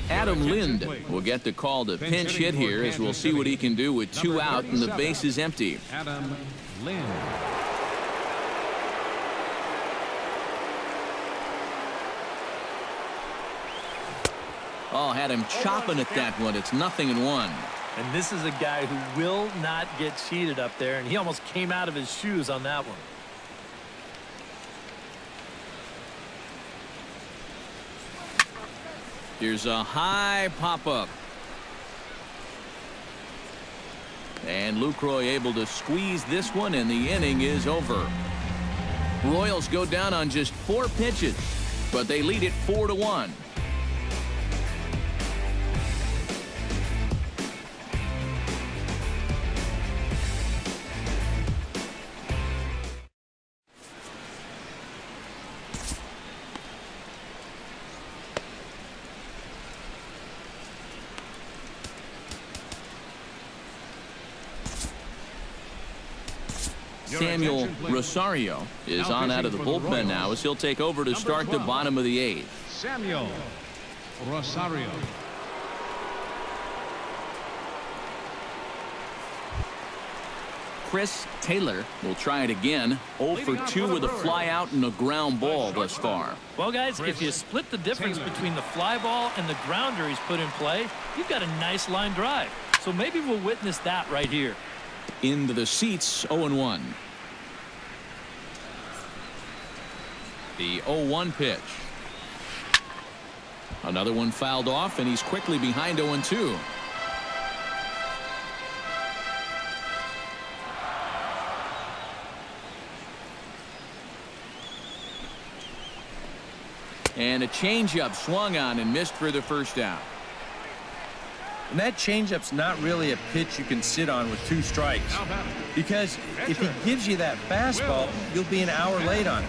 Adam Lind will get the call to pinch hit here, as we'll see what he can do with 2 out and the base is empty. Adam Lind. Oh, had him chopping at that one. It's 0-1. And this is a guy who will not get cheated up there, and he almost came out of his shoes on that one. Here's a high pop-up. And Lucroy able to squeeze this one, and the inning is over. Royals go down on just 4 pitches, but they lead it 4-1. Samuel Rosario is on out of the bullpen now, as he'll take over to start the bottom of the 8th. Samuel Rosario. Chris Taylor will try it again. 0 for 2 with a fly out and a ground ball thus far. Well, guys, if you split the difference between the fly ball and the grounder he's put in play, you've got a nice line drive. So maybe we'll witness that right here. Into the seats, 0-1. The 0-1 pitch. Another one fouled off, and he's quickly behind 0-2. And a changeup swung on and missed for the first out. And that changeup's not really a pitch you can sit on with 2 strikes. Because if he gives you that fastball, you'll be an hour late on it.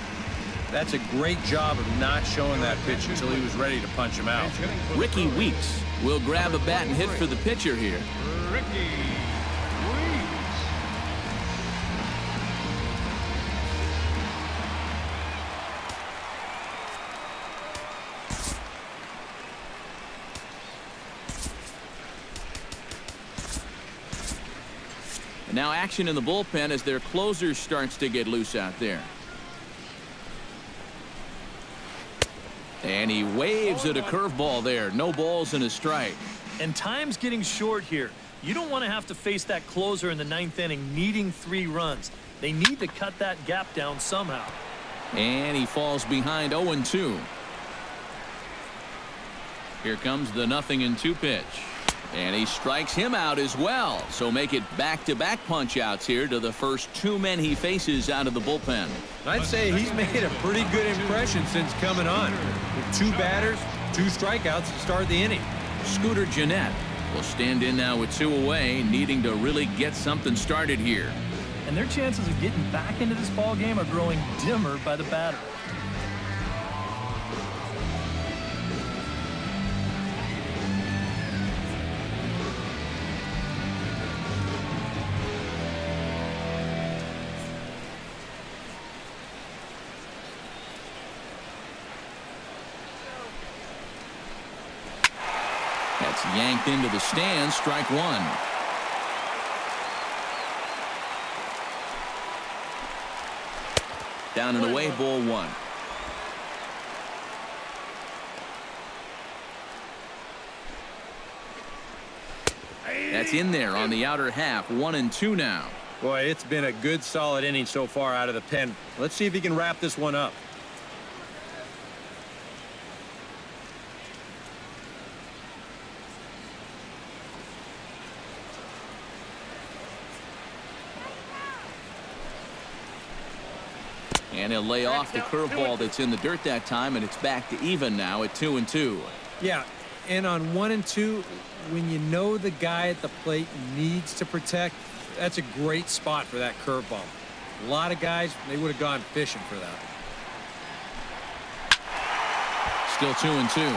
That's a great job of not showing that pitch until he was ready to punch him out. Ricky Weeks will grab a bat and hit for the pitcher here. Ricky Weeks. And now action in the bullpen as their closer starts to get loose out there. And he waves at a curveball there. No balls and a strike. And time's getting short here. You don't want to have to face that closer in the 9th inning needing 3 runs. They need to cut that gap down somehow. And he falls behind 0-2. Here comes the 0-2 pitch. And he strikes him out as well. So make it back-to-back punch-outs here to the first 2 men he faces out of the bullpen. I'd say he's made a pretty good impression since coming on. With 2 batters, 2 strikeouts to start the inning. Scooter Gennett will stand in now with 2 away, needing to really get something started here. And their chances of getting back into this ball game are growing dimmer by the batter. That's yanked into the stands. Strike 1. Down and away, ball 1. That's in there on the outer half. 1-2 now. Boy, it's been a good, solid inning so far out of the pen. Let's see if he can wrap this one up. And he'll lay off the curveball that's in the dirt that time, and it's back to even now at 2-2. Yeah, and on 1 and 2, when you know the guy at the plate needs to protect, that's a great spot for that curveball. A lot of guys, they would have gone fishing for that. Still 2-2.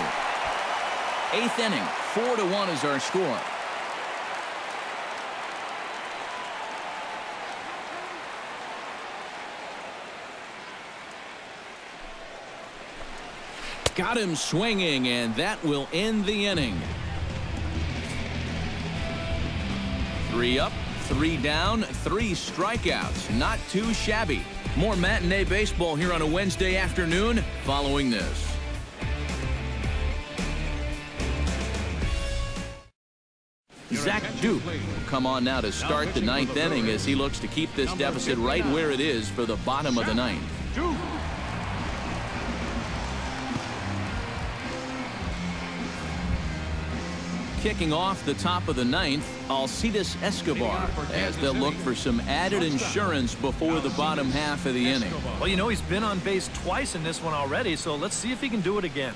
8th inning, 4-1 is our score. Got him swinging, and that will end the inning. 3 up, 3 down, 3 strikeouts. Not too shabby. More matinee baseball here on a Wednesday afternoon following this. Zach Duke will come on now to start the 9th inning as he looks to keep this deficit right where it is for the bottom of the 9th. Kicking off the top of the 9th, Alcides Escobar, as they'll look for some added insurance before the bottom half of the inning. Well, you know, he's been on base twice in this one already, so let's see if he can do it again.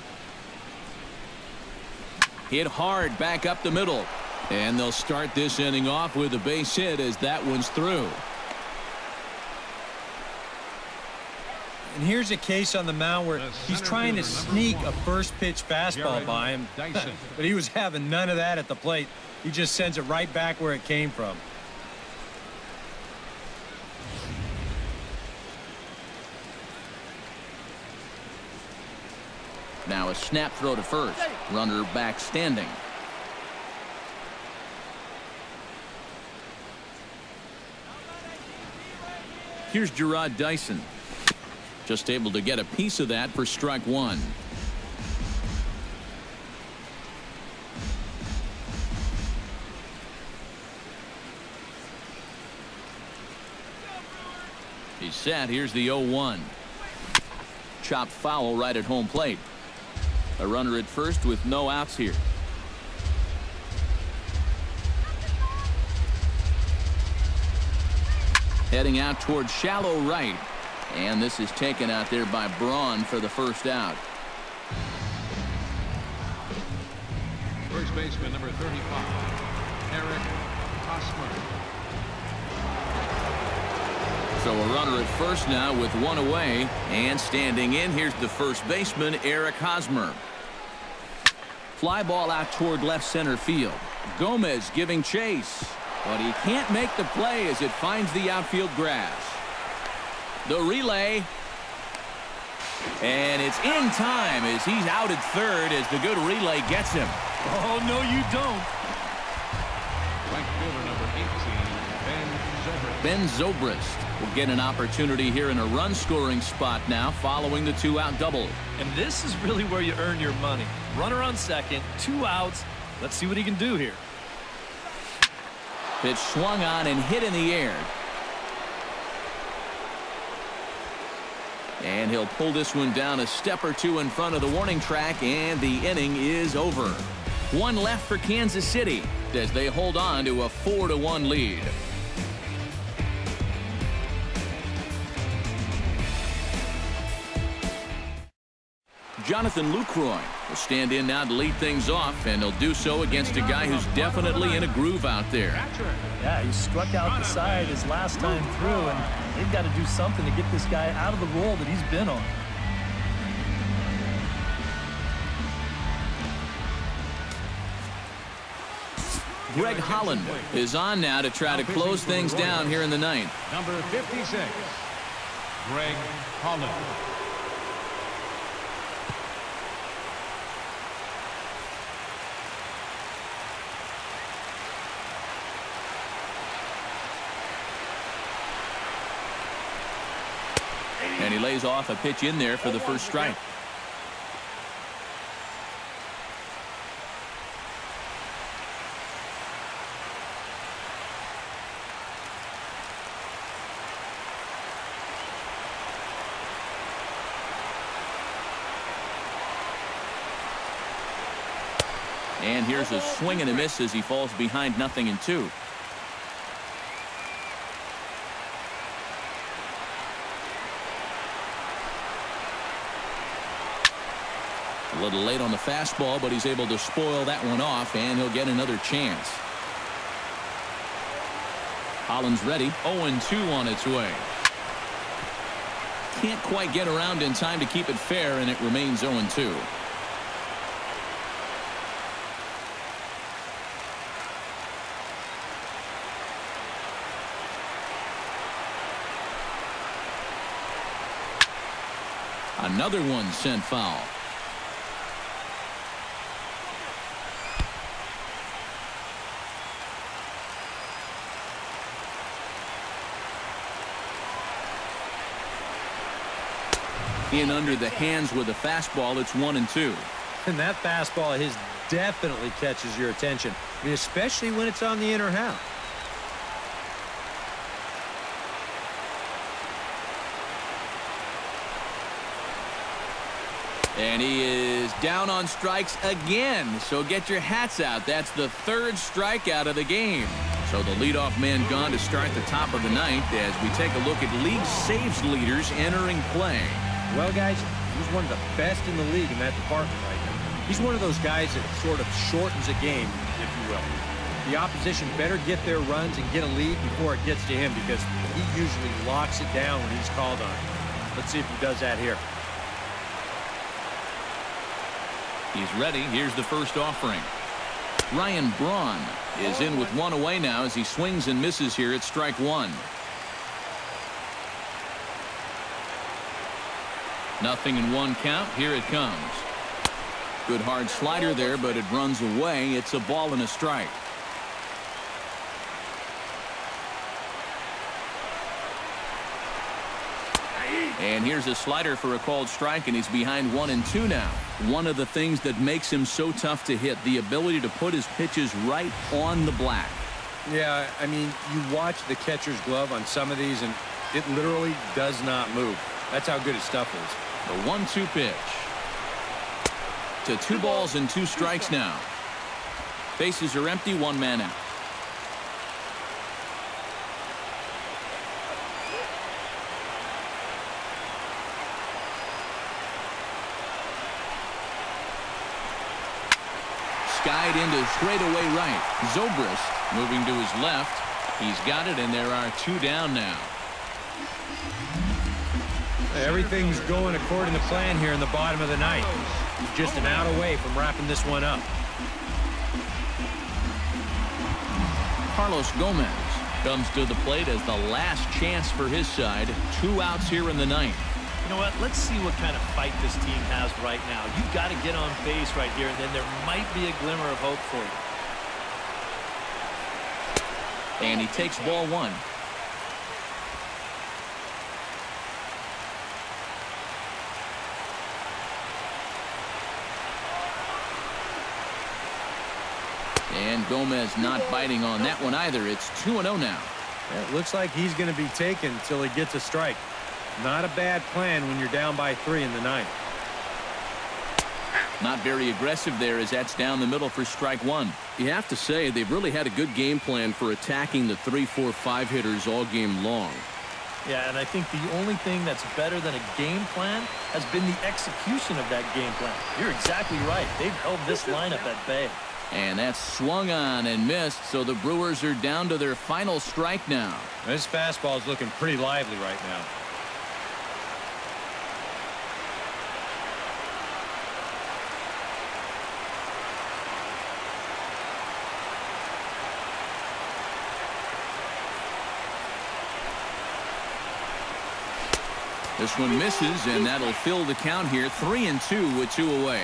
Hit hard back up the middle. And they'll start this inning off with a base hit as that one's through. And here's a case on the mound where he's trying to sneak a first pitch fastball by him, but he was having none of that at the plate. He just sends it right back where it came from. Now a snap throw to first. Runner back standing. Here's Gerard Dyson. Just able to get a piece of that for strike 1. He's set. Here's the 0-1. Chopped foul right at home plate. A runner at first with no outs here. Heading out towards shallow right. And this is taken out there by Braun for the first out. First baseman number 35, Eric Hosmer. So a runner at first now with 1 away. And standing in, here's the first baseman, Eric Hosmer. Fly ball out toward left center field. Gomez giving chase. But he can't make the play as it finds the outfield grass. The relay. And it's in time as he's out at third as the good relay gets him. Oh, no, you don't. Right fielder number 18, Ben Zobrist will get an opportunity here in a run-scoring spot now following the 2-out double. And this is really where you earn your money. Runner on second, 2 outs. Let's see what he can do here. Pitch swung on and hit in the air. And he'll pull this one down a step or two in front of the warning track, and the inning is over. 1 left for Kansas City as they hold on to a 4-1 lead. Jonathan Lucroy will stand in now to lead things off, and he'll do so against a guy who's definitely in a groove out there. Yeah, he struck out the side his last time through, and they've got to do something to get this guy out of the role that he's been on. Greg Holland is on now to try to close things down here in the 9th. number 56, Greg Holland. And he lays off a pitch in there for the first strike. And here's a swing and a miss as he falls behind 0-2. A little late on the fastball, but he's able to spoil that one off, and he'll get another chance. Holland's ready. 0-2 on its way. Can't quite get around in time to keep it fair, and it remains 0-2. Another one sent foul. In under the hands with a fastball. It's 1-2. And that fastball of his definitely catches your attention. I mean, especially when it's on the inner half. And he is down on strikes again. So get your hats out. That's the third strikeout of the game. So the leadoff man gone to start the top of the ninth as we take a look at league saves leaders entering play. Well, guys, he's one of the best in the league in that department right now. He's one of those guys that sort of shortens a game, if you will. The opposition better get their runs and get a lead before it gets to him because he usually locks it down when he's called on. Let's see if he does that here. He's ready. Here's the first offering. Ryan Braun is in with one away now as he swings and misses here at strike one. 0-1 count. Here it comes. Good hard slider there, but it runs away. It's a ball and a strike. And here's a slider for a called strike, and he's behind 1-2 now. One of the things that makes him so tough to hit, the ability to put his pitches right on the black. Yeah, I mean, you watch the catcher's glove on some of these, and it literally does not move. That's how good his stuff is. The 1-2 pitch. To 2 balls and 2 strikes now. Bases are empty, 1 man out. Skied into straightaway right. Zobrist moving to his left. He's got it, and there are 2 down now. Everything's going according to plan here in the bottom of the ninth. Just an out away from wrapping this one up. Carlos Gomez comes to the plate as the last chance for his side. 2 outs here in the ninth. You know what? Let's see what kind of fight this team has right now. You've got to get on base right here, and then there might be a glimmer of hope for you. And he takes ball 1. And Gomez not biting on that one either. It's 2-0 now. It looks like he's going to be taken until he gets a strike. Not a bad plan when you're down by 3 in the ninth. Not very aggressive there as that's down the middle for strike 1. You have to say they've really had a good game plan for attacking the 3, 4, 5 hitters all game long. Yeah, and I think the only thing that's better than a game plan has been the execution of that game plan. You're exactly right. They've held this lineup at bay. And that's swung on and missed, so the Brewers are down to their final strike now. This fastball is looking pretty lively right now. This one misses, and that'll fill the count here. 3-2 with 2 away.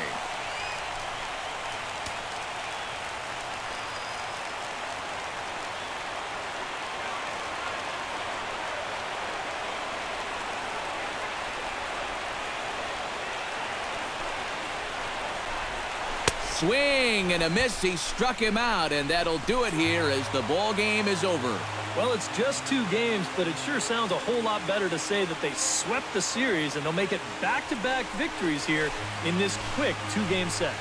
Swing and a miss. He struck him out, and that'll do it here as the ball game is over. Well, it's just 2 games, but it sure sounds a whole lot better to say that they swept the series, and they'll make it back-to-back victories here in this quick 2-game set.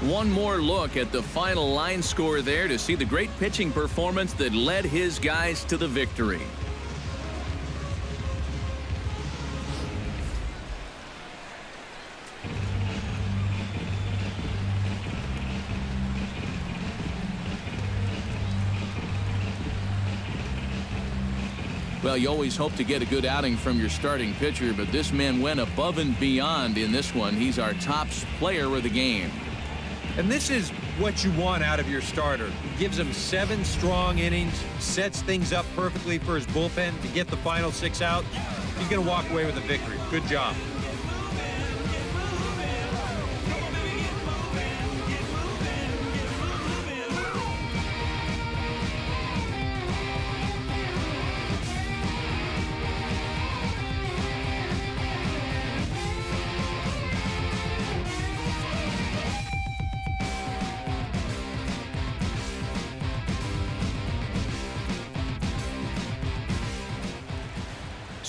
One more look at the final line score there to see the great pitching performance that led his guys to the victory. Well, you always hope to get a good outing from your starting pitcher, but this man went above and beyond in this one. He's our top player of the game. And this is what you want out of your starter. He gives him 7 strong innings, sets things up perfectly for his bullpen to get the final 6 out. He's going to walk away with a victory. Good job.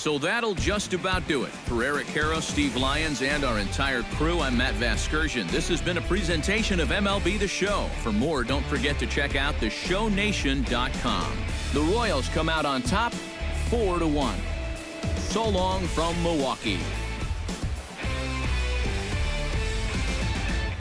So that'll just about do it. For Eric Karros, Steve Lyons, and our entire crew, I'm Matt Vasgersian. This has been a presentation of MLB The Show. For more, don't forget to check out theshownation.com. The Royals come out on top 4-1. So long from Milwaukee.